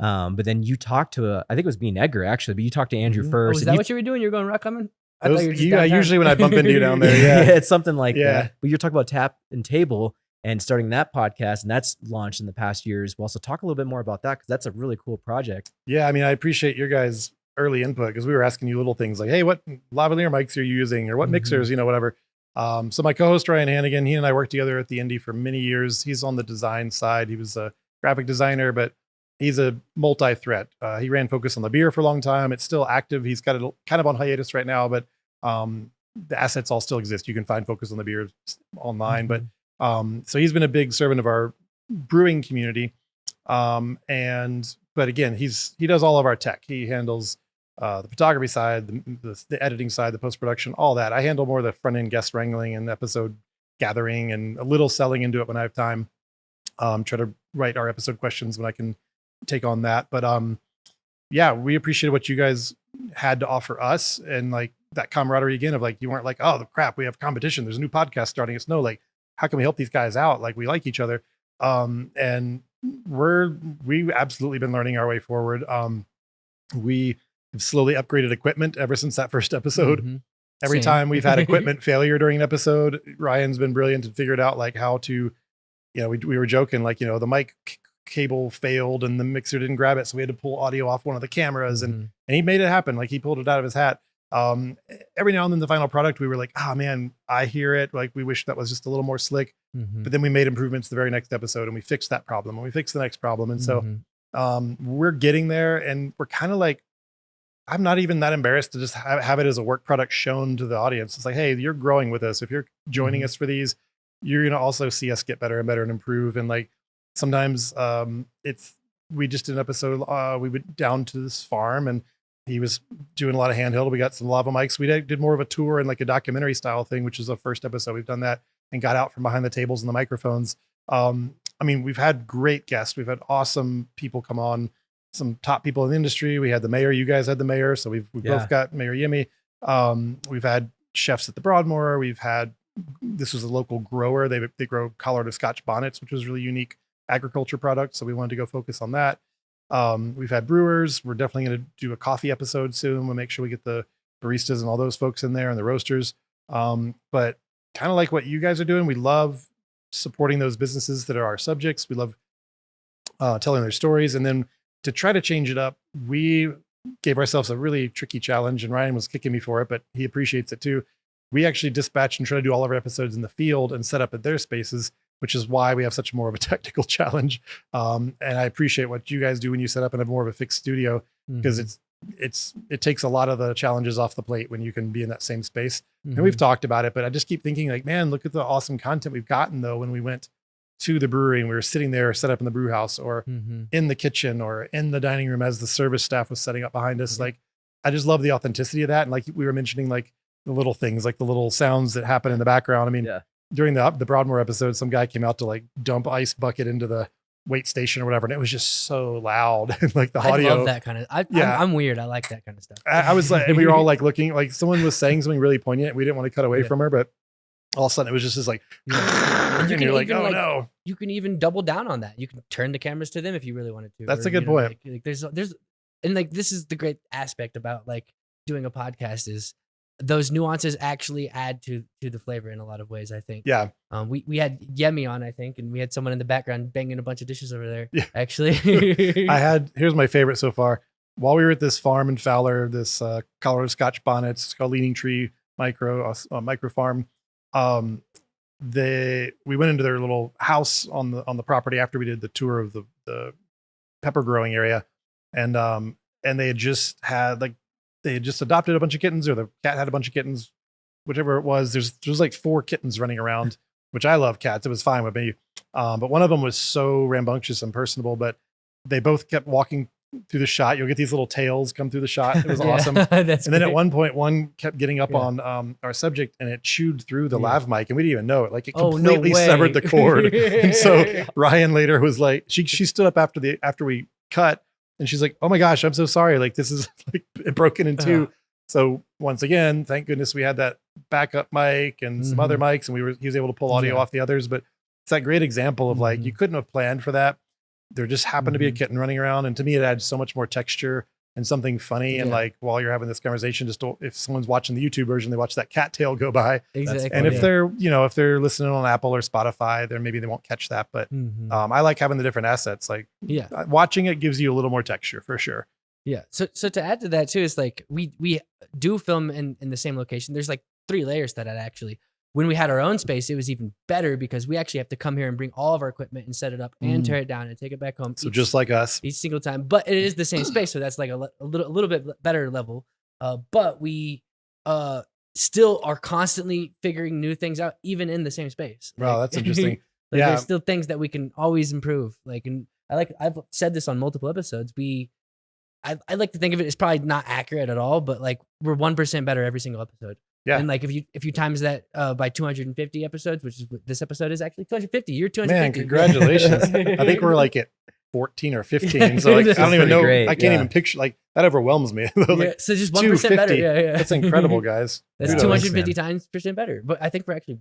But then you talked to I think it was me and Edgar actually, but you talked to Andrew first. Is that what you were doing? You were going rock climbing? Usually when I bump into you down there. It's something like that. But you're talking about Tap and Table and starting that podcast, and that's launched in the past years. We'll also talk a little bit more about that because that's a really cool project. Yeah, I mean, I appreciate your guys' early input because we were asking you little things like, hey, what lavalier mics are you using or what mixers, whatever. So my co-host Ryan Hannigan, he and I worked together at the Indie for many years. He's on the design side. He was a graphic designer, but he's a multi-threat. He ran Focus on the Beer for a long time. It's still active. He's got it kind of on hiatus right now, but the assets all still exist. You can find Focus on the Beer online, but so he's been a big servant of our brewing community. But again, he does all of our tech. He handles the photography side, the editing side, the post-production, all that. I handle more of the front-end guest wrangling and episode gathering and a little selling into it when I have time. Try to write our episode questions when I can take on that. But yeah, we appreciated what you guys had to offer us, and like that camaraderie again of like, you weren't like, oh the crap, we have competition, there's a new podcast starting. It's no, like, how can we help these guys out? Like, we like each other. And we've absolutely been learning our way forward. We have slowly upgraded equipment ever since that first episode. Mm-hmm. Every Same. time we've had equipment failure during an episode, Ryan's been brilliant and figured out like how to, you know, we were joking, like, you know, the mic cable failed and the mixer didn't grab it, so we had to pull audio off one of the cameras, and he made it happen. Like, he pulled it out of his hat. Every now and then the final product, we were like, oh man, I hear it, like, we wish that was just a little more slick. But then we made improvements the very next episode, and we fixed that problem, and we fixed the next problem. And so we're getting there, and we're kind of like, I'm not even that embarrassed to just have it as a work product shown to the audience. It's like, hey, you're growing with us. If you're joining us for these, you're going to also see us get better and better and improve. And like, sometimes we just did an episode, we went down to this farm, and he was doing a lot of handheld. We got some lava mics. We did more of a tour and like a documentary style thing, which is the first episode. We've done that and got out from behind the tables and the microphones. I mean, we've had great guests. We've had awesome people come on, some top people in the industry. We had the mayor. You guys had the mayor. So we've both got Mayor Yemi. We've had chefs at the Broadmoor. This was a local grower. They grow Colorado Scotch bonnets, which was really unique agriculture product. So we wanted to go focus on that. We've had brewers. We're definitely going to do a coffee episode soon. We'll make sure we get the baristas and all those folks in there, and the roasters. But kind of like what you guys are doing, we love supporting those businesses that are our subjects. We love telling their stories. And then to try to change it up, we gave ourselves a really tricky challenge, and Ryan was kicking me for it, but he appreciates it too. We actually dispatch and try to do all of our episodes in the field and set up at their spaces, which is why we have such more of a technical challenge. And I appreciate what you guys do when you set up in a more of a fixed studio, because it takes a lot of the challenges off the plate when you can be in that same space. And we've talked about it, but I just keep thinking like, man, look at the awesome content we've gotten though, when we went to the brewery and we were sitting there set up in the brew house, or in the kitchen, or in the dining room as the service staff was setting up behind us. Like, I just love the authenticity of that. And like we were mentioning, like the little things, like the little sounds that happen in the background. I mean, during the Broadmoor episode, some guy came out to like dump ice bucket into the wait station or whatever, and it was just so loud. And like the audio, I love that kind of, I'm weird. I like that kind of stuff. I was like, and we were all like looking, like someone was saying something really poignant. We didn't want to cut away from her, but all of a sudden it was just this like, and you're like, oh no. You can even double down on that. You can turn the cameras to them if you really wanted to. That's a good point. Like there's, and like, this is the great aspect about like doing a podcast, is those nuances actually add to the flavor in a lot of ways, I think. Yeah. We had Yemi on, I think, and we had someone in the background banging a bunch of dishes over there. Yeah. Actually. Here's my favorite so far. While we were at this farm in Fowler, this Colorado Scotch bonnets, it's called Leaning Tree micro farm. We went into their little house on the property after we did the tour of the pepper growing area. And they had just adopted a bunch of kittens, or the cat had a bunch of kittens, whichever it was. There's like 4 kittens running around, which I love cats. It was fine with me. But one of them was so rambunctious and personable, but they both kept walking through the shot. You'll get these little tails come through the shot. It was awesome. And then at one point, one kept getting up on our subject, and it chewed through the lav mic, and we didn't even know it. Like, it completely severed the cord. And so Ryan later was like, she stood up after we cut, and she's like, oh my gosh, I'm so sorry. Like, this is like broken in 2. So once again, thank goodness we had that backup mic and some other mics, and he was able to pull audio off the others. But it's that great example of like, you couldn't have planned for that. There just happened to be a kitten running around. And to me, it adds so much more texture and something funny. And like, while you're having this conversation, if someone's watching the YouTube version, they watch that cat tail go by. Exactly. And if they're listening on Apple or Spotify, then maybe they won't catch that. But I like having the different assets. Like, watching it gives you a little more texture for sure. Yeah. So to add to that too, is like, we do film in the same location. There's like 3 layers to that actually. When we had our own space, it was even better, because we actually have to come here and bring all of our equipment and set it up and tear it down and take it back home. So just like us, each single time, but it is the same space. So that's like a little bit better level. But we still are constantly figuring new things out, even in the same space. Wow, that's interesting. There's still things that we can always improve. Like, and I've said this on multiple episodes. I like to think of it as probably not accurate at all, but like, we're 1% better every single episode. Yeah. And like, if you times that by 250 episodes, which is what this episode is actually 250. You're 250. Man, congratulations. I think we're like at 14 or 15. So like, I don't even know. Great, I can't even picture, like, that overwhelms me. Like, so just 1% better. Yeah. That's incredible, guys. That's Kudos. 250 times % better. But I think we're actually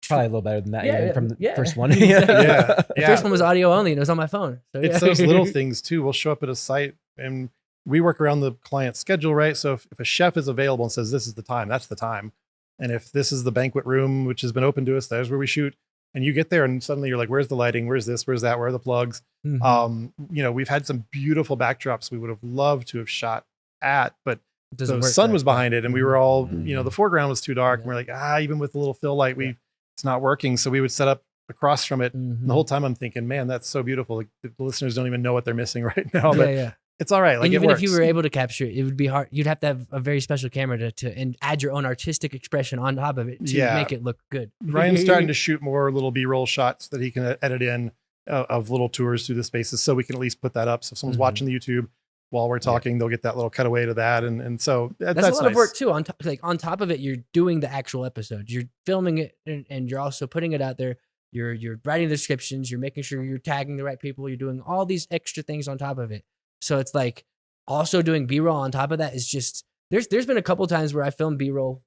Probably a little better than that. Yeah, From the yeah. first one. The first one was audio only and it was on my phone. So It's those little things too. We'll show up at a site and we work around the client's schedule, right? So if a chef is available and says, this is the time, that's the time. And if this is the banquet room, which has been open to us, there's where we shoot. And you get there and suddenly you're like, where's the lighting? Where's this? Where's that? Where are the plugs? We've had some beautiful backdrops we would have loved to have shot at, but the sun was behind it and we were all, the foreground was too dark. And we're like, even with a little fill light, it's not working. So we would set up across from it. And the whole time I'm thinking, man, that's so beautiful. Like, the listeners don't even know what they're missing right now, but it's all right. Like, and even it if you were able to capture it, it would be hard. You'd have to have a very special camera to and add your own artistic expression on top of it to make it look good. Ryan's starting to shoot more little B-roll shots that he can edit in of little tours through the spaces. So we can at least put that up. So if someone's watching the YouTube while we're talking, they'll get that little cutaway to that. And so that's a lot nice. of work too. On top of it, you're doing the actual episode. You're filming it and you're also putting it out there. You're writing the descriptions. You're making sure you're tagging the right people. You're doing all these extra things on top of it. So it's like also doing B-roll on top of that is just there's been a couple times where I filmed B-roll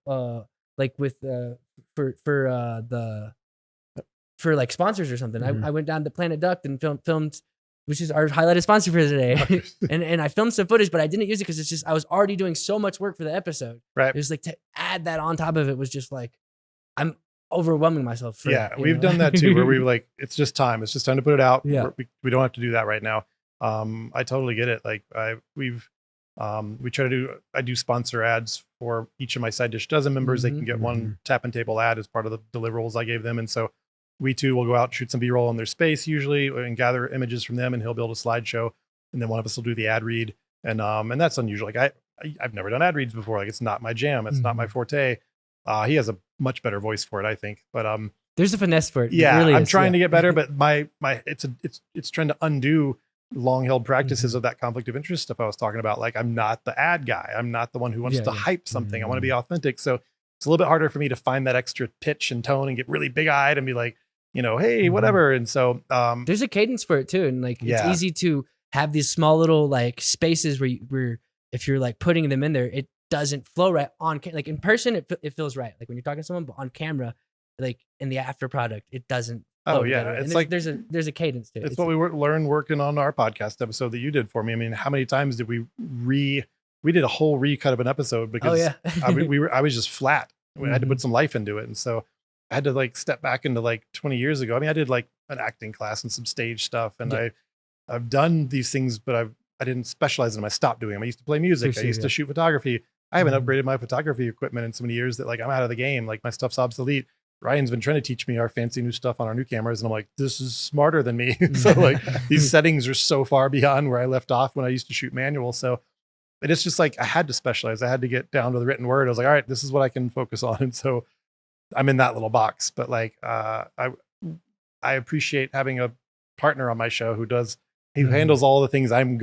like with for like sponsors or something. I went down to Planet Duck and filmed, which is our highlighted sponsor for today. and I filmed some footage, but I didn't use it because it's just I was already doing so much work for the episode. Right. It was like to add that on top of it was just like I'm overwhelming myself. We've done that too, where we like, it's just time. It's just time to put it out. Yeah. We don't have to do that right now. I totally get it. Like we try to I do sponsor ads for each of my Side Dish Dozen members. They can get one tap and table ad as part of the deliverables I gave them. And so we too will go out and shoot some B-roll in their space usually and gather images from them, and he'll build a slideshow. And then one of us will do the ad read. And that's unusual. Like I've never done ad reads before. Like, it's not my jam. It's not my forte. He has a much better voice for it, I think. But there's a finesse for it. Yeah, it really I'm trying to get better, but it's trying to undo long-held practices of that conflict of interest stuff I was talking about. Like, I'm not the ad guy. I'm not the one who wants to hype something. I want to be authentic. So it's a little bit harder for me to find that extra pitch and tone and get really big-eyed and be like, hey, whatever. And so there's a cadence for it too. And like, it's easy to have these small little like spaces where if you're like putting them in there, it doesn't flow right on like in person. It feels right. Like when you're talking to someone, but on camera, like in the after product, it doesn't. It's like there's a cadence to it. It's what we learned working on our podcast episode that you did for me. I mean, how many times did we did a whole recut of an episode because I was just flat. I had to put some life into it. And so I had to like step back into like 20 years ago. I mean, I did like an acting class and some stage stuff, and I've done these things, but I didn't specialize in them. I stopped doing them. I used to play music. I used to shoot photography. I haven't upgraded my photography equipment in so many years that like I'm out of the game. Like, my stuff's obsolete. Ryan's been trying to teach me our fancy new stuff on our new cameras, and I'm like, this is smarter than me. So like, these settings are so far beyond where I left off when I used to shoot manual. So it's just like, I had to specialize. I had to get down to the written word. I was like, all right, this is what I can focus on. And so I'm in that little box. But like, I appreciate having a partner on my show who handles all the things I'm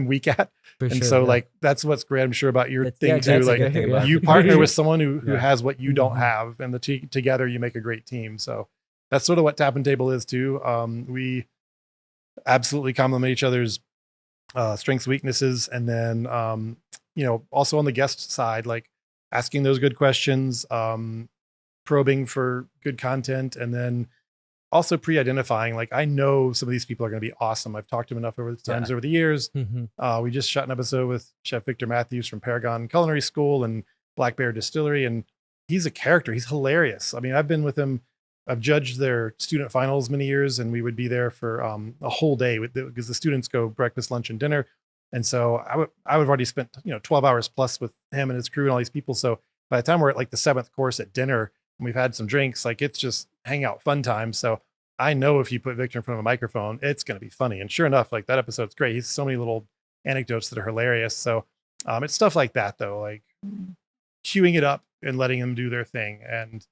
weak at. Like, that's what's great, I'm sure, about your thing too. Like, you partner with someone who has what you don't have, and together you make a great team. So that's sort of what Tap and Table is too. We absolutely complement each other's strengths, weaknesses. And then, also on the guest side, like asking those good questions, probing for good content, and then also pre-identifying, like, I know some of these people are going to be awesome. I've talked to them enough over the years. We just shot an episode with Chef Victor Matthews from Paragon Culinary School and Black Bear Distillery, and he's a character. He's hilarious. I mean, I've been with him. I've judged their student finals many years, and we would be there for a whole day because the students go breakfast, lunch, and dinner. And so I would have already spent 12 hours plus with him and his crew and all these people. So by the time we're at like the 7th course at dinner, and we've had some drinks, like, it's just hangout fun time. So I know if you put Victor in front of a microphone, it's going to be funny. And sure enough, like, that episode's great. He's so many little anecdotes that are hilarious. So it's stuff like that, though, like queuing it up and letting them do their thing. And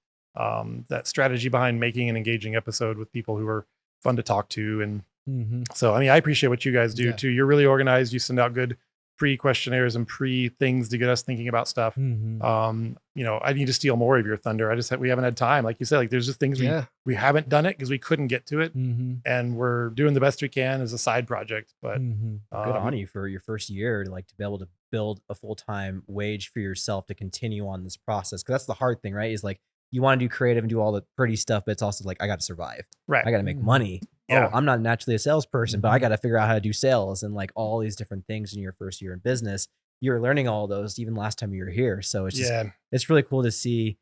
that strategy behind making an engaging episode with people who are fun to talk to. And so, I mean, I appreciate what you guys do too. You're really organized. You send out good pre-questionnaires and pre-things to get us thinking about stuff. I need to steal more of your thunder. We haven't had time. Like you said, like there's just things we haven't done it because we couldn't get to it. And we're doing the best we can as a side project. But good on you for your first year, like to be able to build a full-time wage for yourself to continue on this process. Cause that's the hard thing, right? Is like, you want to do creative and do all the pretty stuff, but it's also like, I got to survive. Right. I got to make money. Yeah. Oh, I'm not naturally a salesperson, but I got to figure out how to do sales and like all these different things in your first year in business. You're learning all those even last time you were here. So it's just, it's really cool to see,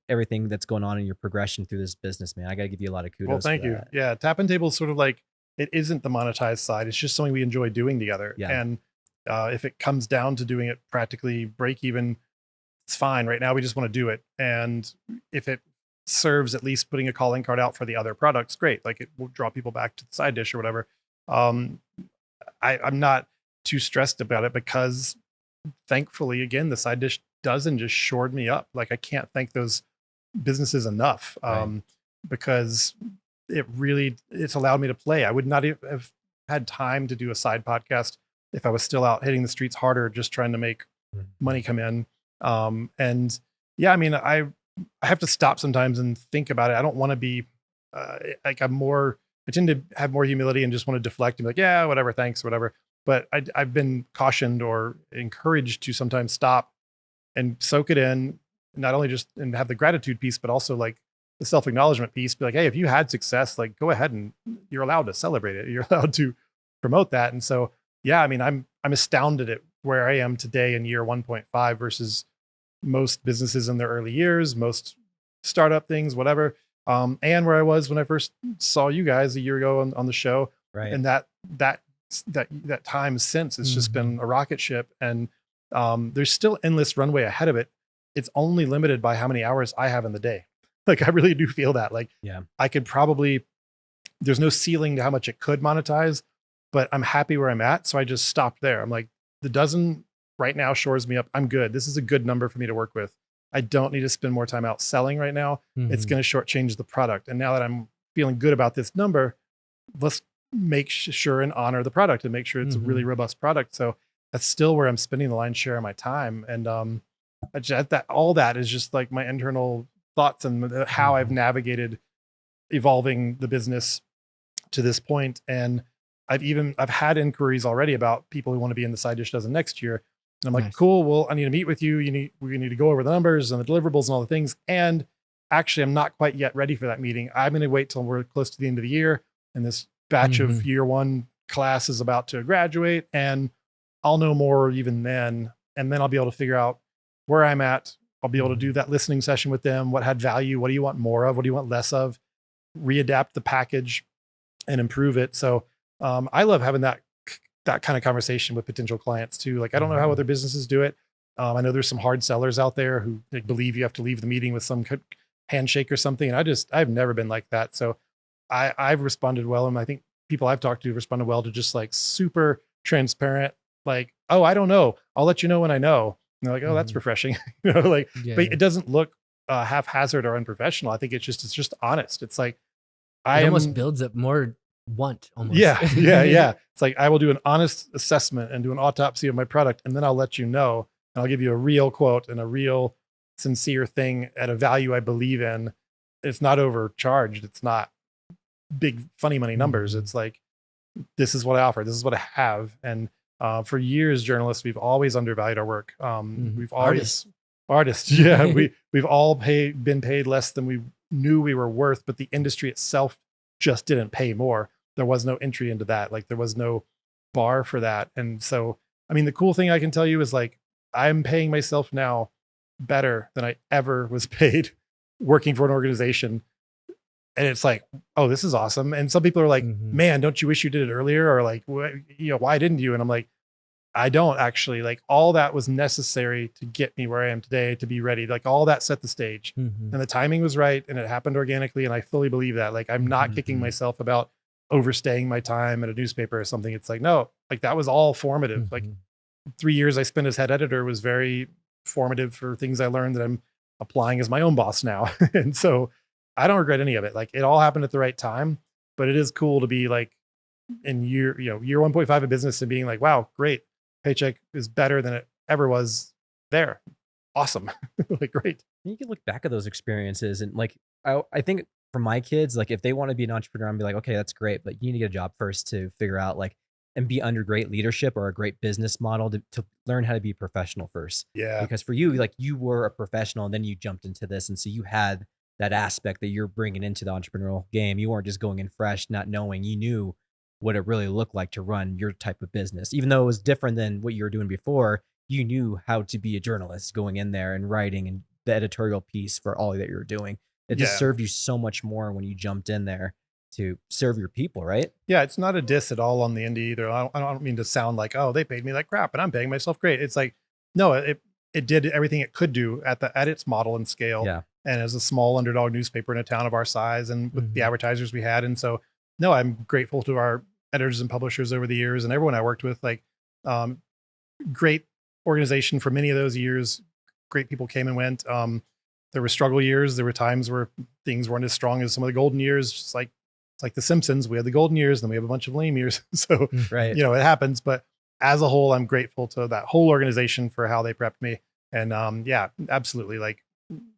everything that's going on in your progression through this business, man. I got to give you a lot of kudos. Well, thank you. Yeah. Tap and Table is sort of like, it isn't the monetized side. It's just something we enjoy doing together. Yeah. And if it comes down to doing it practically break even, it's fine. Right now, we just want to do it. And if it serves at least putting a calling card out for the other products, great. Like it will draw people back to the side dish or whatever. I'm not too stressed about it because thankfully, again, the side dish doesn't just shored me up. Like I can't thank those businesses enough because it's allowed me to play. I would not have had time to do a side podcast if I was still out hitting the streets harder, just trying to make money come in. And yeah, I mean, I have to stop sometimes and think about it. I don't want to be I tend to have more humility and just want to deflect and be like, yeah, whatever, thanks, whatever. But I've been cautioned or encouraged to sometimes stop and soak it in, not only just and have the gratitude piece, but also like the self-acknowledgement piece. Be like, hey, if you had success, like go ahead and you're allowed to celebrate it. You're allowed to promote that. And so, yeah, I mean, I'm astounded at where I am today in year 1.5 versus most businesses in their early years, most startup things, whatever. And where I was when I first saw you guys a year ago on the show. Right. And that time since it's just been a rocket ship, and there's still endless runway ahead of it. It's only limited by how many hours I have in the day. Like I really do feel that. Like I could there's no ceiling to how much it could monetize, but I'm happy where I'm at. So I just stopped there. I'm like, the dozen right now shores me up. I'm good. This is a good number for me to work with. I don't need to spend more time out selling right now. It's going to shortchange the product. And now that I'm feeling good about this number, let's make sure and honor the product and make sure it's a really robust product. So that's still where I'm spending the lion's share of my time. And all that is just like my internal thoughts and how I've navigated evolving the business to this point. And I've had inquiries already about people who want to be in the Side Dish Dozen next year. And I'm like, cool, well, I need to meet with you. We need to go over the numbers and the deliverables and all the things. And actually, I'm not quite yet ready for that meeting. I'm going to wait till we're close to the end of the year. And this batch of year one class is about to graduate. And I'll know more even then. And then I'll be able to figure out where I'm at. I'll be able to do that listening session with them. What had value? What do you want more of? What do you want less of? Readapt the package and improve it. So I love having that kind of conversation with potential clients too. Like, I don't know how other businesses do it. I know there's some hard sellers out there who believe you have to leave the meeting with some handshake or something. And I've never been like that. So I've responded well. And I think people I've talked to have responded well to just like super transparent, like, oh, I don't know. I'll let you know when I know. And they're like, oh, that's refreshing. But it doesn't look haphazard or unprofessional. I think it's just honest. It's like, it almost builds up more want almost. Yeah. It's like, I will do an honest assessment and do an autopsy of my product. And then I'll let you know, and I'll give you a real quote and a real sincere thing at a value I believe in. It's not overcharged. It's not big funny money numbers. It's like, this is what I offer. This is what I have. And for years, journalists, we've always undervalued our work. We've always artists. Yeah. We've all been paid less than we knew we were worth, but the industry itself just didn't pay more. There was no entry into that. Like there was no bar for that. And so, I mean, the cool thing I can tell you is like, I'm paying myself now better than I ever was paid working for an organization. And it's like, oh, this is awesome. And some people are like, man, don't you wish you did it earlier? Or like, why didn't you? And I'm like, I don't actually. Like, all that was necessary to get me where I am today, to be ready. Like, all that set the stage, and the timing was right, and it happened organically. And I fully believe that. Like, I'm not kicking myself about overstaying my time at a newspaper or something. It's like, no, like that was all formative. Like 3 years I spent as head editor was very formative for things I learned that I'm applying as my own boss now. And so I don't regret any of it. Like, it all happened at the right time, but it is cool to be like in year 1.5 of business and being like, wow, great. paycheck is better than it ever was there. Awesome. Like, great. You can look back at those experiences and like I think for my kids, like if they want to be an entrepreneur, I'm be like, okay, that's great, but you need to get a job first to figure out like and be under great leadership or a great business model to learn how to be professional first. Yeah. Because for you, like you were a professional and then you jumped into this. And so you had that aspect that you're bringing into the entrepreneurial game. You weren't just going in fresh, not knowing. You knew what it really looked like to run your type of business. Even though it was different than what you were doing before, you knew how to be a journalist going in there and writing and the editorial piece for all that you were doing. It just Yeah. served you so much more when you jumped in there to serve your people, right? Yeah, it's not a diss at all on the indie either. I don't mean to sound like, oh, they paid me like crap and I'm paying myself great. It's like, no, it did everything it could do at its model and scale. Yeah. And as a small underdog newspaper in a town of our size and with the advertisers we had. And so, no, I'm grateful to our editors and publishers over the years and everyone I worked with, like, great organization for many of those years. Great people came and went. There were struggle years. There were times where things weren't as strong as some of the golden years. Just like, it's like The Simpsons. We had the golden years, then we have a bunch of lame years. So, Right. you know, it happens. But as a whole, I'm grateful to that whole organization for how they prepped me. And yeah, absolutely. Like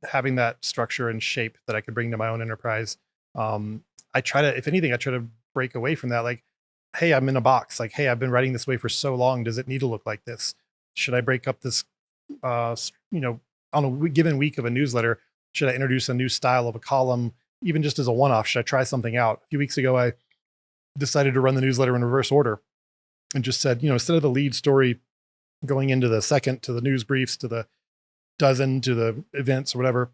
having that structure and shape that I could bring to my own enterprise. I try to, if anything, I try to break away from that. Like, hey, I'm in a box. Like, hey, I've been writing this way for so long. Does it need to look like this? Should I break up this, you know, on a given week of a newsletter? Should I introduce a new style of a column, even just as a one-off? Should I try something out? A few weeks ago, I decided to run the newsletter in reverse order and just said, you know, instead of the lead story going into the second, to the news briefs, to the dozen, to the events or whatever,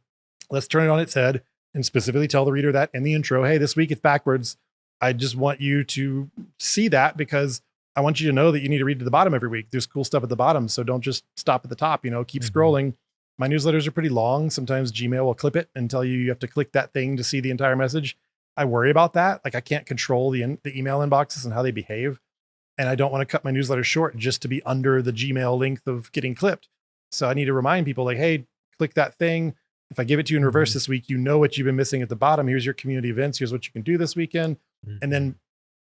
let's turn it on its head and specifically tell the reader that in the intro, hey, this week it's backwards. I just want you to see that because I want you to know that you need to read to the bottom every week. There's cool stuff at the bottom. So don't just stop at the top, you know, keep scrolling. My newsletters are pretty long. Sometimes Gmail will clip it and tell you have to click that thing to see the entire message. I worry about that. Like I can't control the email inboxes and how they behave. And I don't want to cut my newsletter short just to be under the Gmail length of getting clipped. So I need to remind people like, hey, click that thing. If I give it to you in reverse this week, you know what you've been missing at the bottom. Here's your community events. Here's what you can do this weekend. And then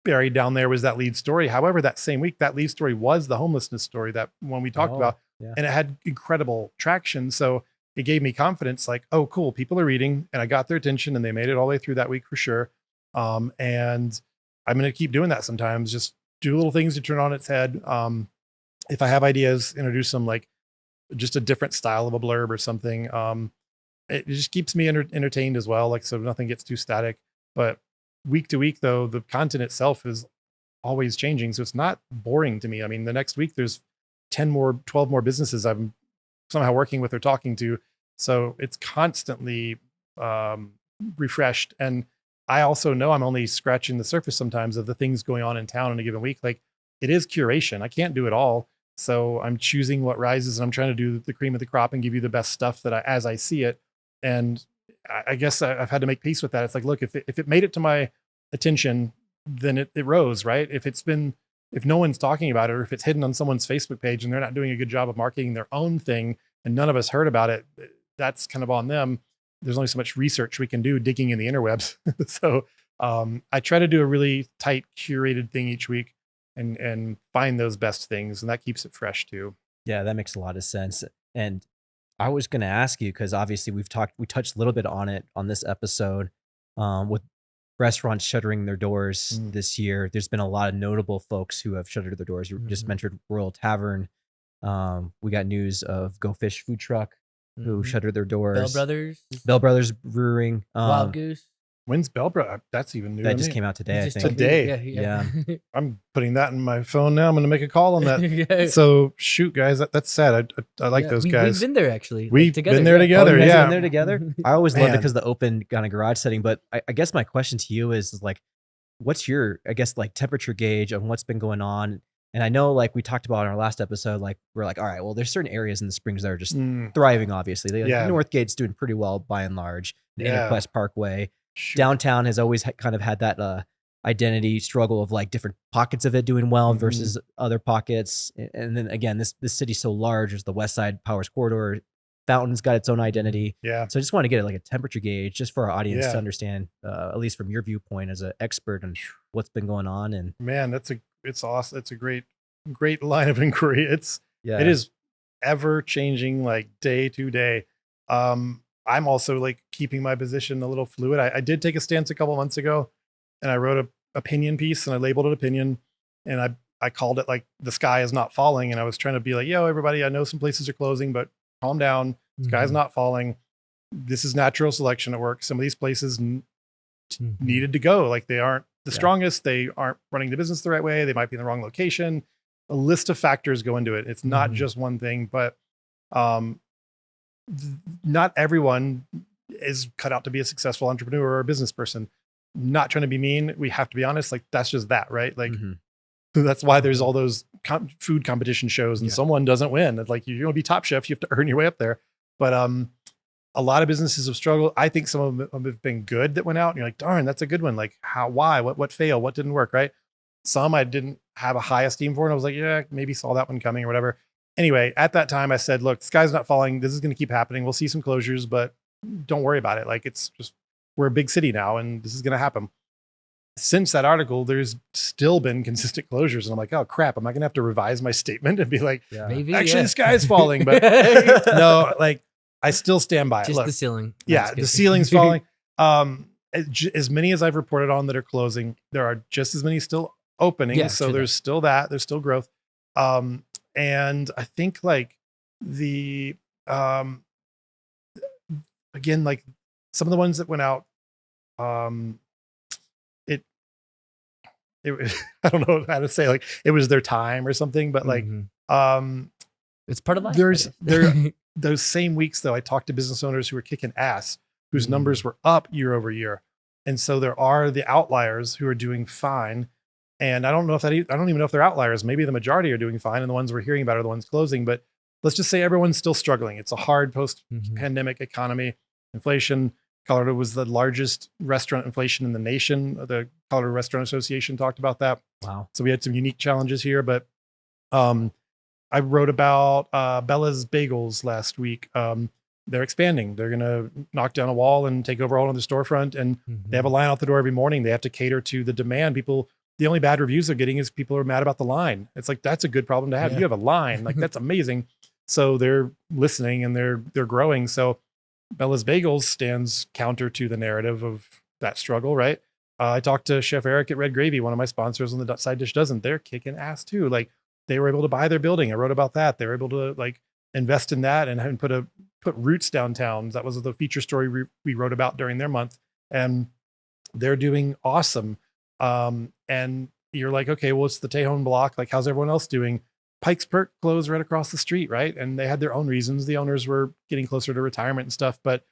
buried down there was that lead story. However, that same week, that lead story was the homelessness story, that one we talked about, and it had incredible traction. So it gave me confidence like, oh, cool. People are reading and I got their attention and they made it all the way through that week for sure. And I'm going to keep doing that sometimes. Just do little things to turn on its head. If I have ideas, introduce them like just a different style of a blurb or something. It just keeps me entertained as well. Like, so nothing gets too static, but week to week though, the content itself is always changing. So it's not boring to me. I mean, the next week there's 12 more businesses I'm somehow working with or talking to. So it's constantly refreshed. And I also know I'm only scratching the surface sometimes of the things going on in town in a given week. Like it is curation. I can't do it all. So I'm choosing what rises and I'm trying to do the cream of the crop and give you the best stuff that as I see it. And I guess I've had to make peace with that. It's like, look, if it made it to my attention, then it rose, right? If no one's talking about it, or if it's hidden on someone's Facebook page and they're not doing a good job of marketing their own thing and none of us heard about it, that's kind of on them. There's only so much research we can do digging in the interwebs. So I try to do a really tight curated thing each week and find those best things. And that keeps it fresh too. Yeah, that makes a lot of sense. And I was going to ask you, because obviously we touched a little bit on it on this episode with restaurants shuttering their doors this year. There's been a lot of notable folks who have shuttered their doors. You just mentioned Royal Tavern. We got news of Go Fish Food Truck who shuttered their doors. Bell Brothers Brewing. Wild Goose. When's Bell Brothers? That's even new. That just came out today, I think. Today. Yeah. I'm putting that in my phone now. I'm going to make a call on that. So shoot, guys, that's sad. I like those guys. We've been there actually. We've together, been there together. Oh, you guys Yeah. been there together. I always loved it Man. because the open kind of garage setting. But I guess my question to you is like, what's your, I guess, like temperature gauge on what's been going on? And I know, like we talked about in our last episode, like we're like, all right, well, there's certain areas in the Springs that are just thriving. Obviously, Yeah. Northgate's doing pretty well by and large. The Yeah. Interquest Parkway, Shoot. downtown has always kind of had that identity struggle of like different pockets of it doing well versus other pockets. And then again, this city's so large. There's the West Side Powers Corridor. Fountain's got its own identity. Yeah. So I just want to get like a temperature gauge just for our audience Yeah. to understand, at least from your viewpoint as an expert on what's been going on. And Man, it's awesome. It's a great great line of inquiry. It is ever changing, like day to day. I'm also like keeping my position a little fluid. I did take a stance a couple months ago, and I wrote a opinion piece and I labeled it opinion, and I called it like the sky is not falling, and I was trying to be like, yo, everybody, I know some places are closing, but calm down. The sky's not falling. This is natural selection at work. Some of these places needed to go. Like they aren't the strongest. They aren't running the business the right way. They might be in the wrong location. A list of factors go into it. It's not just one thing, but not everyone is cut out to be a successful entrepreneur or a business person. Not trying to be mean. We have to be honest. Like that's just that, right? Like that's why there's all those food competition shows, and someone doesn't win. It's like you're going to be top chef. You have to earn your way up there. But a lot of businesses have struggled. I think some of them have been good that went out, and you're like, darn, that's a good one. Like how, why, what failed, what didn't work, right? Some I didn't have a high esteem for, and I was like, yeah, maybe saw that one coming or whatever. Anyway, at that time I said, look, the sky's not falling. This is going to keep happening. We'll see some closures, but don't worry about it. Like it's just, we're a big city now, and this is going to happen. Since that article, there's still been consistent closures. And I'm like, oh crap, am I going to have to revise my statement and be like, maybe actually the sky is falling, but no, like I still stand by it. Just Look, the ceiling. yeah, the ceiling's falling. As many as I've reported on that are closing, there are just as many still opening. Yeah, so true there's still that, there's still growth. And I think like the, again, like some of the ones that went out, it I don't know how to say, like it was their time or something, but like, it's part of life. there those same weeks though, I talked to business owners who were kicking ass, whose numbers were up year over year. And so there are the outliers who are doing fine. And I don't know if I don't even know if they're outliers. Maybe the majority are doing fine, and the ones we're hearing about are the ones closing. But let's just say everyone's still struggling. It's a hard post-pandemic economy. Inflation. Colorado was the largest restaurant inflation in the nation. The Colorado Restaurant Association talked about that. Wow. So we had some unique challenges here, but I wrote about Bella's Bagels last week. They're expanding. They're going to knock down a wall and take over all of the storefront, and they have a line out the door every morning. They have to cater to the demand. People, the only bad reviews they're getting is people are mad about the line. It's like, that's a good problem to have. You have a line, like that's amazing. So they're listening and they're growing. So Bella's Bagels stands counter to the narrative of that struggle, right? I talked to Chef Eric at Red Gravy, one of my sponsors on the Side Dish Dozen. They're kicking ass too. Like they were able to buy their building. I wrote about that. They were able to like invest in that and put roots downtown. That was the feature story we wrote about during their month, and they're doing awesome. And you're like, okay, well, it's the Tejon block. Like, how's everyone else doing? Pikes Peak closed right across the street, right? And they had their own reasons. The owners were getting closer to retirement and stuff, but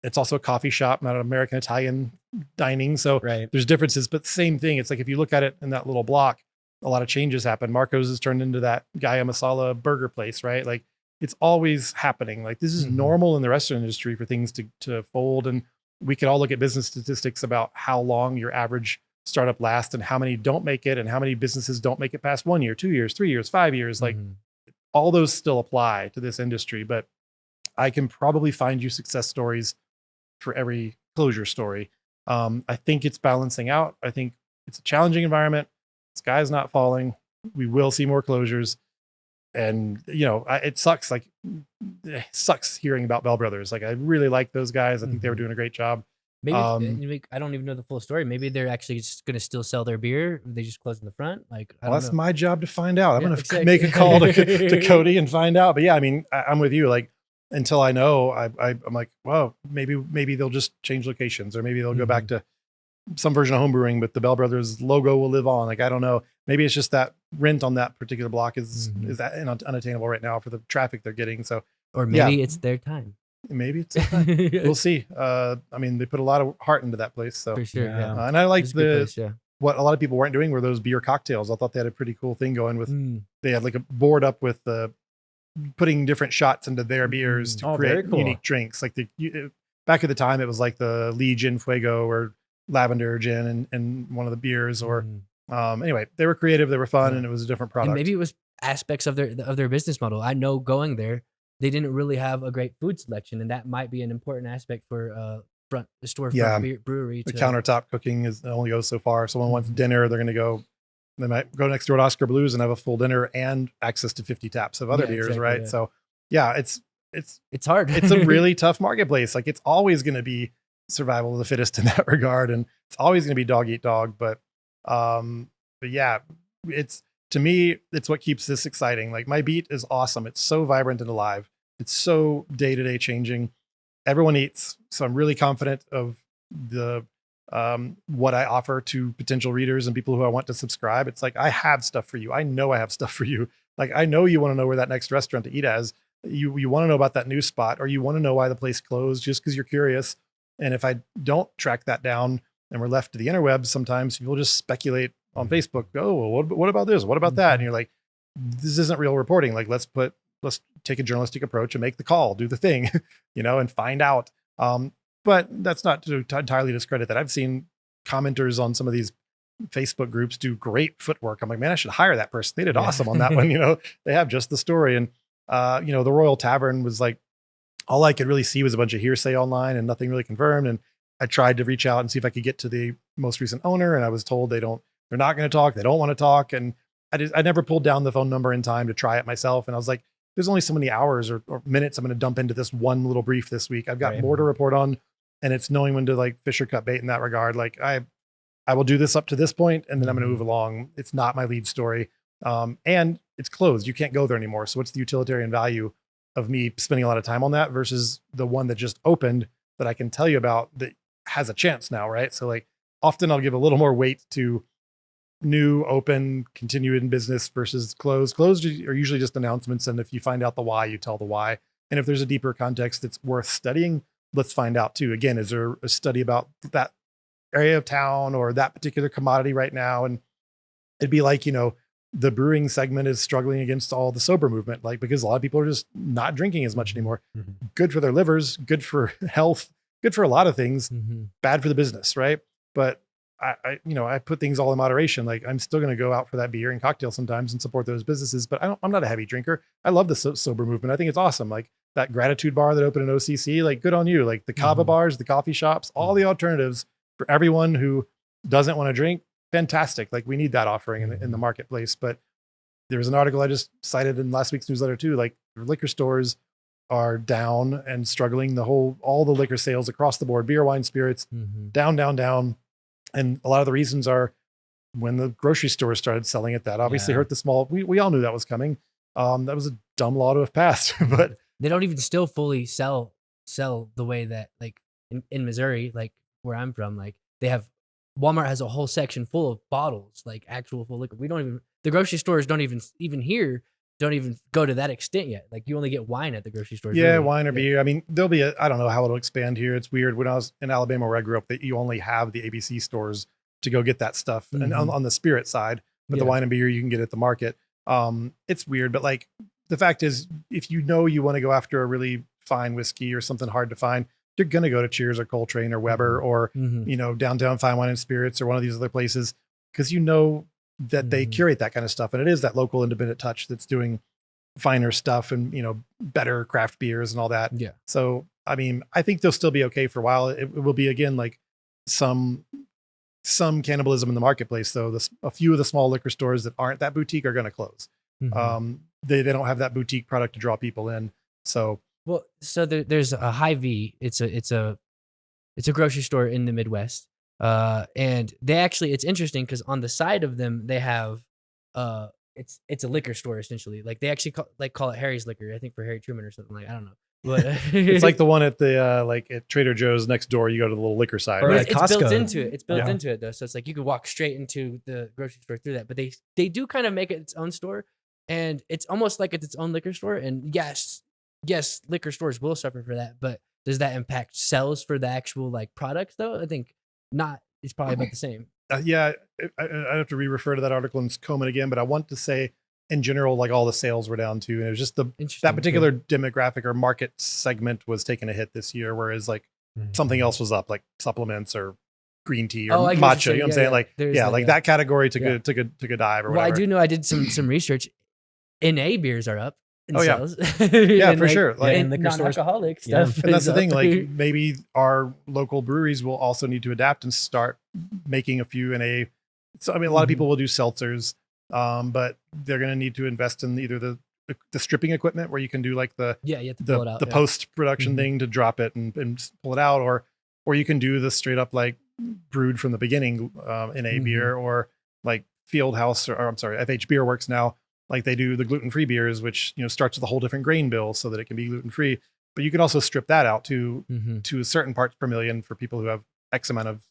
it's also a coffee shop, not an American Italian dining. So there's differences, but same thing. It's like, if you look at it in that little block, a lot of changes happen. Marco's has turned into that Gaia Masala burger place, right? Like it's always happening. Like this is normal in the restaurant industry for things to fold. And we could all look at business statistics about how long your average startup lasts and how many don't make it and how many businesses don't make it past 1 year, 2 years, 3 years, 5 years. Like all those still apply to this industry, but I can probably find you success stories for every closure story. I think it's balancing out. I think it's a challenging environment. Sky's not falling. We will see more closures. And, you know, it sucks. Like, it sucks hearing about Bell Brothers. Like, I really like those guys. I think they were doing a great job. Maybe I don't even know the full story. Maybe they're actually just going to still sell their beer. They just close in the front. Like, well, that's my job to find out. I'm going to make a call to Cody and find out. But yeah, I mean, I'm with you. Like, until I know, I'm like, well, maybe they'll just change locations, or maybe they'll go back to some version of homebrewing, but the Bell Brothers logo will live on. Like, I don't know. Maybe it's just that rent on that particular block is that unattainable right now for the traffic they're getting. So, or maybe it's their time. Maybe it's their time. We'll see. I mean, they put a lot of heart into that place. So for sure. Yeah. And I liked what a lot of people weren't doing were those beer cocktails. I thought they had a pretty cool thing going with, they had like a board up with putting different shots into their beers to create unique drinks. Like back at the time, it was like the Lee Gin Fuego or lavender gin and one of the beers, or anyway, they were creative, they were fun, and it was a different product. And maybe it was aspects of their business model. I know going there, they didn't really have a great food selection, and that might be an important aspect for storefront brewery. The countertop cooking only goes so far. If someone wants dinner, they're going to go They might go next door to Oscar Blues and have a full dinner and access to 50 taps of other Yeah, beers, exactly, right? yeah. So yeah, it's hard. it's a really tough marketplace. Like it's always going to be survival of the fittest in that regard, and it's always going to be dog eat dog. But yeah, it's to me, it's what keeps this exciting. Like my beat is awesome. It's so vibrant and alive. It's so day to day changing. Everyone eats, so I'm really confident of the what I offer to potential readers and people who I want to subscribe. It's like I have stuff for you. I know I have stuff for you. Like I know you want to know where that next restaurant to eat as. You want to know about that new spot, or you want to know why the place closed just because you're curious. And if I don't track that down and we're left to the interwebs, sometimes people just speculate on Facebook. Oh, well, what about this? What about that? And you're like, this isn't real reporting. Like let's take a journalistic approach and make the call, do the thing, and find out. But that's not to entirely discredit that. I've seen commenters on some of these Facebook groups do great footwork. I'm like, man, I should hire that person. They did awesome on that one. They have just the story. And, the Royal Tavern was like, all I could really see was a bunch of hearsay online and nothing really confirmed. And I tried to reach out and see if I could get to the most recent owner. And I was told they're not going to talk. They don't want to talk. And I never pulled down the phone number in time to try it myself. And I was like, there's only so many hours or minutes I'm going to dump into this one little brief this week. I've got more to report on, and it's knowing when to like fish or cut bait in that regard. Like I will do this up to this point and then I'm going to move along. It's not my lead story. And it's closed. You can't go there anymore. So what's the utilitarian value of me spending a lot of time on that versus the one that just opened that I can tell you about that has a chance now, right? So like often I'll give a little more weight to new, open, continue in business versus closed. Closed are usually just announcements. And if you find out the why, you tell the why. And if there's a deeper context that's worth studying, let's find out too. Again, is there a study about that area of town or that particular commodity right now? And it'd be like, the brewing segment is struggling against all the sober movement, like because a lot of people are just not drinking as much anymore. Good for their livers, good for health, good for a lot of things, bad for the business, right? But I put things all in moderation. Like I'm still going to go out for that beer and cocktail sometimes and support those businesses, but I'm not a heavy drinker. I love the sober movement. I think it's awesome. Like that gratitude bar that opened in OCC, like good on you. Like the kava bars, the coffee shops, all the alternatives for everyone who doesn't want to drink. Fantastic. Like we need that offering in the marketplace. But there was an article I just cited in last week's newsletter too. Like liquor stores are down and struggling. All the liquor sales across the board, beer, wine, spirits, down. And a lot of the reasons are when the grocery stores started selling it, that obviously hurt the small. We all knew that was coming. That was a dumb law to have passed, but they don't even still fully sell the way that like in Missouri, like where I'm from, like they have Walmart has a whole section full of bottles, like actual full liquor. The grocery stores don't even go to that extent yet. Like you only get wine at the grocery store. Yeah, really. Wine or beer. I mean, there'll be I don't know how it'll expand here. It's weird. When I was in Alabama where I grew up, that you only have the ABC stores to go get that stuff. And on the spirit side, but the wine and beer you can get at the market. It's weird, but like the fact is, if you want to go after a really fine whiskey or something hard to find, you're going to go to Cheers or Coltrane or Weber or, Downtown Fine Wine and Spirits or one of these other places because that they curate that kind of stuff. And it is that local independent touch that's doing finer stuff and, better craft beers and all that. Yeah. So, I mean, I think they'll still be okay for a while. It will be, again, like some cannibalism in the marketplace. So a few of the small liquor stores that aren't that boutique are going to close. They don't have that boutique product to draw people in. So, well, so there's a Hy-Vee. It's a grocery store in the Midwest. And they actually, it's interesting because on the side of them, they have, it's a liquor store essentially. Like they actually call it Harry's Liquor, I think for Harry Truman or something like, I don't know. But it's like the one at the, like at Trader Joe's next door, you go to the little liquor side. Right? It's built into it. It's built into it though. So it's like you could walk straight into the grocery store through that, but they do kind of make it its own store and it's almost like it's its own liquor store. And yes, liquor stores will suffer for that, but does that impact sales for the actual like products though? I think not. It's probably about the same. I have to refer to that article and comb it again, but I want to say in general, like all the sales were down too. And it was just that particular demographic or market segment was taking a hit this year. Whereas like something else was up, like supplements or green tea or matcha. You know what I'm saying? Like, that category took a dive or whatever. Well, I do know I did some research. NA beers are up. Sales. Yeah, for sure. Like and non-alcoholic stuff. And that's the thing. Like maybe our local breweries will also need to adapt and start making a few NA So I mean, a lot of people will do seltzers, but they're going to need to invest in either the stripping equipment where you can do like the Yeah, you have to pull it out. the post production Mhm. thing to drop it and pull it out, or you can do the straight up like brewed from the beginning in a Mhm. beer, or like Fieldhouse or I'm sorry, FH Beer Works now. Like they do the gluten-free beers, which starts with a whole different grain bill so that it can be gluten-free. But you can also strip that out to Mhm. a certain parts per million for people who have X amount of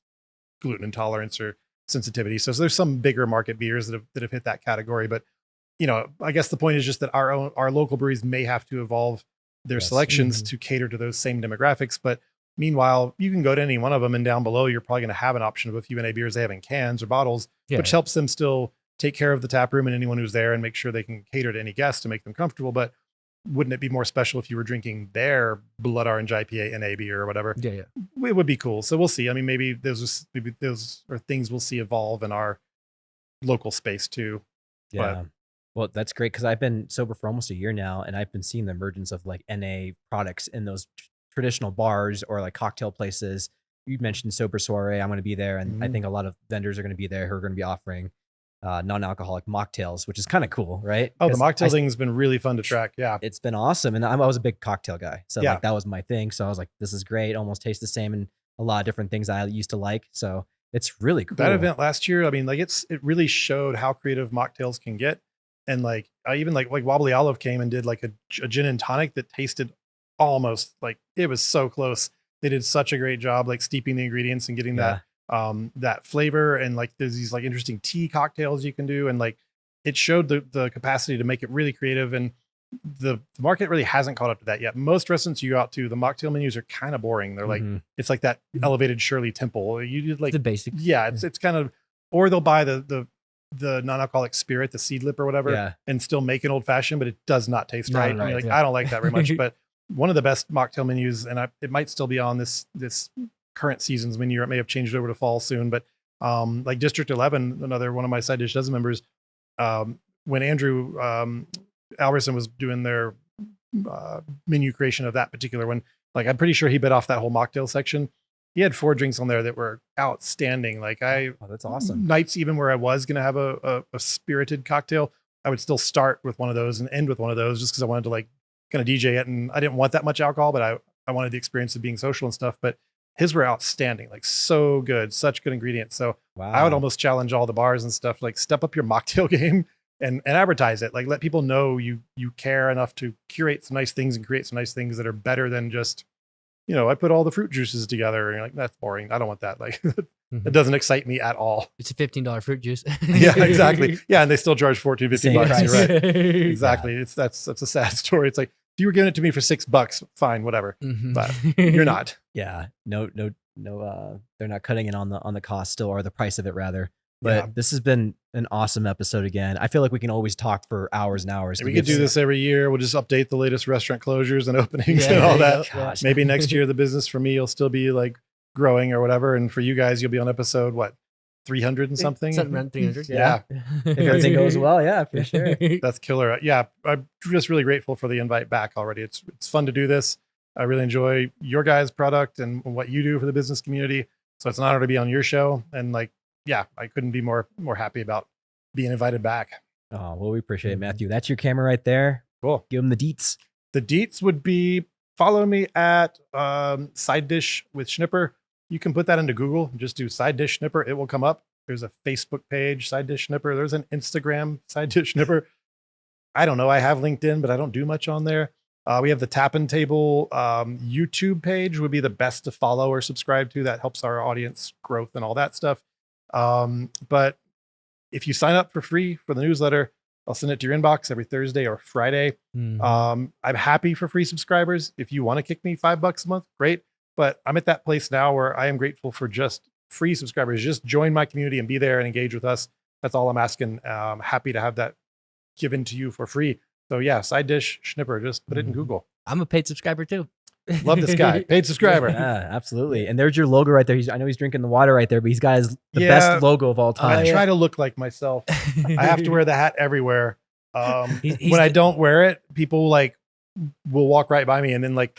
gluten intolerance or sensitivity. So there's some bigger market beers that have hit that category. But I guess the point is just that our local breweries may have to evolve their Yes. selections Mhm. to cater to those same demographics. But meanwhile, you can go to any one of them, and down below, you're probably going to have an option of a few NA beers they have in cans or bottles, Yeah. which helps them still take care of the tap room and anyone who's there and make sure they can cater to any guest to make them comfortable. But wouldn't it be more special if you were drinking their Blood Orange IPA NA beer or whatever? Yeah, yeah. It would be cool. So we'll see. I mean, maybe those are things we'll see evolve in our local space too. Yeah. Well, that's great because I've been sober for almost a year now, and I've been seeing the emergence of like NA products in those traditional bars or like cocktail places. You mentioned Sober Soiree. I'm going to be there, and I Mhm. think a lot of vendors are going to be there who are going to be offering non-alcoholic mocktails, which is kind of cool, right? Oh, the 'Cause mocktail thing's been really fun to track. Yeah. it's been awesome, and I was a big cocktail guy, so Yeah. like that was my thing. So I was like, this is great. Almost tastes the same, and a lot of different things I used to like. So it's really cool. That event last year, I mean, like it really showed how creative mocktails can get. And like I even like Wobbly Olive came and did like a gin and tonic that tasted almost like it was so close. They did such a great job like steeping the ingredients and getting Yeah. that flavor. And like there's these like interesting tea cocktails you can do, and like it showed the capacity to make it really creative. And the market really hasn't caught up to that yet. Most restaurants you go out to, the mocktail menus are kind of boring. They're like Mhm. it's like that Mhm. elevated Shirley Temple. You did like The basics. yeah, it's kind of, or they'll buy the non-alcoholic spirit, the seed lip or whatever, Yeah. and still make an old fashioned, but it does not taste Not right. And right, you're like, yeah. I don't like that very much. But one of the best mocktail menus, and it might still be on this current season's menu. It may have changed over to fall soon, but like District 11, another one of my Side Dish Dozen members, when Andrew Alverson was doing their menu creation of that particular one, like I'm pretty sure he bit off that whole mocktail section. He had 4 drinks on there that were outstanding. Like Oh, that's awesome. nights even where I was going to have a spirited cocktail, I would still start with one of those and end with one of those just because I wanted to like kind of DJ it. And I didn't want that much alcohol, but I wanted the experience of being social and stuff. But his were outstanding, like so good, such good ingredients. So Wow. I would almost challenge all the bars and stuff, like step up your mocktail game and advertise it. Like let people know you care enough to curate some nice things and create some nice things that are better than just, I put all the fruit juices together and you're like, that's boring. I don't want that. Like Mhm. it doesn't excite me at all. It's a $15 fruit juice. Yeah, exactly. Yeah. And they still charge 14, 15 Same bucks. price. You're right. Exactly. That's a sad story. It's like, if you were giving it to me for $6, fine, whatever. Mhm. But you're not. Yeah. No, they're not cutting it on the cost still, or the price of it rather. But Yeah. this has been an awesome episode again. I feel like we can always talk for hours and hours. We could do this every year. We'll just update the latest restaurant closures and openings Yeah, and all there you that. go. Gosh. Maybe next year the business for me will still be like growing or whatever, and for you guys you'll be on episode 300 and something. Something around 300. Yeah. If everything goes well, yeah, for sure. That's killer. Yeah, I'm just really grateful for the invite back already. It's fun to do this. I really enjoy your guys' product and what you do for the business community. So it's an honor to be on your show. And like, yeah, I couldn't be more happy about being invited back. Oh, well, we appreciate it, Matthew. That's your camera right there. Cool. Give them the deets. The deets would be follow me at Side Dish with Schniper. You can put that into Google. Just do Side Dish Schniper. It will come up. There's a Facebook page, Side Dish Schniper. There's an Instagram, Side Dish Schniper. I don't know. I have LinkedIn, but I don't do much on there. We have the Tappin' Table YouTube page would be the best to follow or subscribe to. That helps our audience growth and all that stuff. But if you sign up for free for the newsletter, I'll send it to your inbox every Thursday or Friday. Mhm. I'm happy for free subscribers. If you want to kick me $5 a month, great. But I'm at that place now where I am grateful for just free subscribers. Just join my community and be there and engage with us. That's all I'm asking. I'm happy to have that given to you for free. So yeah, Side Dish Schnipper, just put it in Mhm. Google. I'm a paid subscriber too. Love this guy. Paid subscriber. Yeah, absolutely. And there's your logo right there. I know he's drinking the water right there, but he's got the Yeah. best logo of all time. I try to look like myself. I have to wear the hat everywhere. He's When I the- don't wear it, people like will walk right by me and then like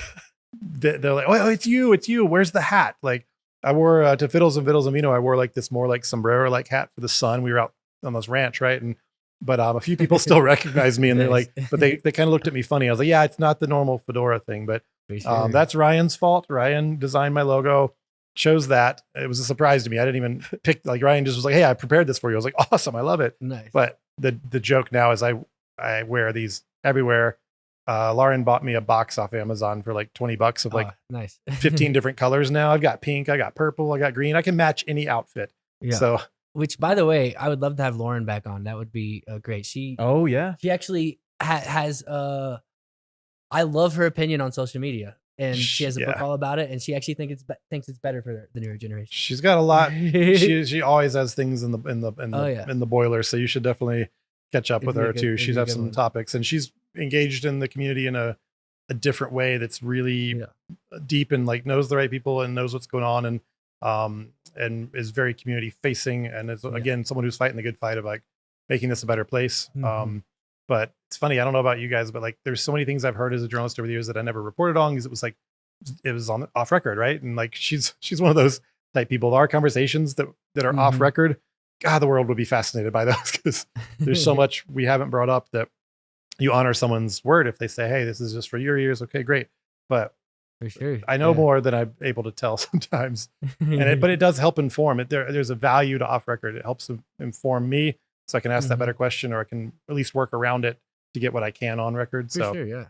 they're like, oh, it's you. Where's the hat? Like I wore to Fiddles and Vittles and Vino. I wore like this more like sombrero like hat for the sun. We were out on this ranch, right? But a few people still recognize me, and they're like, but they kind of looked at me funny. I was like, yeah, it's not the normal fedora thing, but that's Ryan's fault. Ryan designed my logo, chose that. It was a surprise to me. I didn't even pick. Like Ryan just was like, hey, I prepared this for you. I was like, awesome, I love it. Nice. But the joke now is I wear these everywhere. Lauren bought me a box off Amazon for like $20 of like nice 15 different colors now. I've got pink, I got purple, I got green. I can match any outfit. Yeah. So, which by the way, I would love to have Lauren back on. That would be great. She actually has I love her opinion on social media, and she has a book all about it, and she actually thinks it's better for the newer generation. She's got a lot. she always has things in the boiler, so you should definitely catch up with her too. She's have some topics, and she's engaged in the community in a different way that's really deep, and like knows the right people and knows what's going on, and is very community facing, and is again someone who's fighting the good fight of like making this a better place. But it's funny, I don't know about you guys, but like there's so many things I've heard as a journalist over the years that I never reported on because it was on off record, right? And like she's one of those type people. Our conversations that are off record, God, the world would be fascinated by those because there's so much we haven't brought up that you honor someone's word if they say, hey, this is just for your ears. Okay, great. But for sure, I know more than I'm able to tell sometimes. But it does help inform it. There's a value to off record. It helps inform me so I can ask that better question, or I can at least work around it to get what I can on record. For sure, yeah.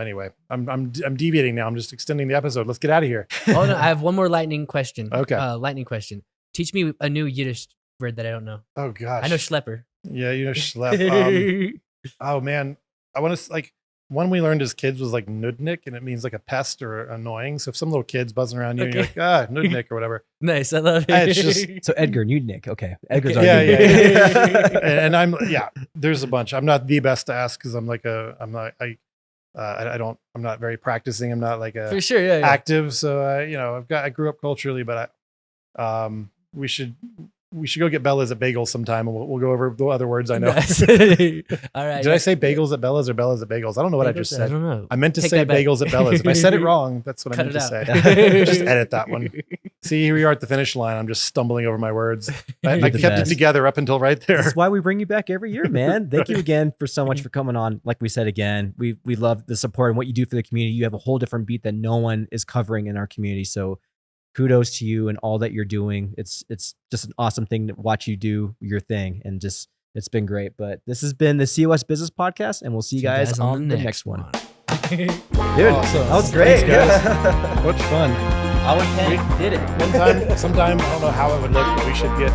Anyway, I'm deviating now. I'm just extending the episode. Let's get out of here. Oh no, I have one more lightning question. Okay. Lightning question. Teach me a new Yiddish word that I don't know. Oh gosh. I know schlepper. Yeah, you know schlep. Oh man, I want to like one we learned as kids was like nudnik, and it means like a pest or annoying. So if some little kid's buzzing around you, and you're like, nudnik or whatever. Nice, I love it. It's just so Edgar Nudnik. Okay, Edgar's yeah. And I'm there's a bunch. I'm not the best to ask because I'm not very practicing. I'm not like a for sure, active. So I grew up culturally, but we should go get Bella's at Bagels sometime, and we'll go over the other words I know. Nice. All right. Did I say Bagels at Bella's or Bella's at Bagels? I don't know what I just said. I don't know. I meant to say Bagels at Bella's. If I said it wrong, that's what I meant to say. Just edit that one. See, here we are at the finish line. I'm just stumbling over my words. I kept it together up until right there. That's why we bring you back every year, man. Thank you again for so much for coming on. Like we said again, we love the support and what you do for the community. You have a whole different beat that no one is covering in our community. So kudos to you and all that you're doing. It's just an awesome thing to watch you do your thing, and just it's been great. But this has been the COS Business Podcast, and we'll see you guys on the next one. Dude, awesome. That was great. Thanks, guys. What fun. Our Ken did it. Sometime, I don't know how it would look, but we should get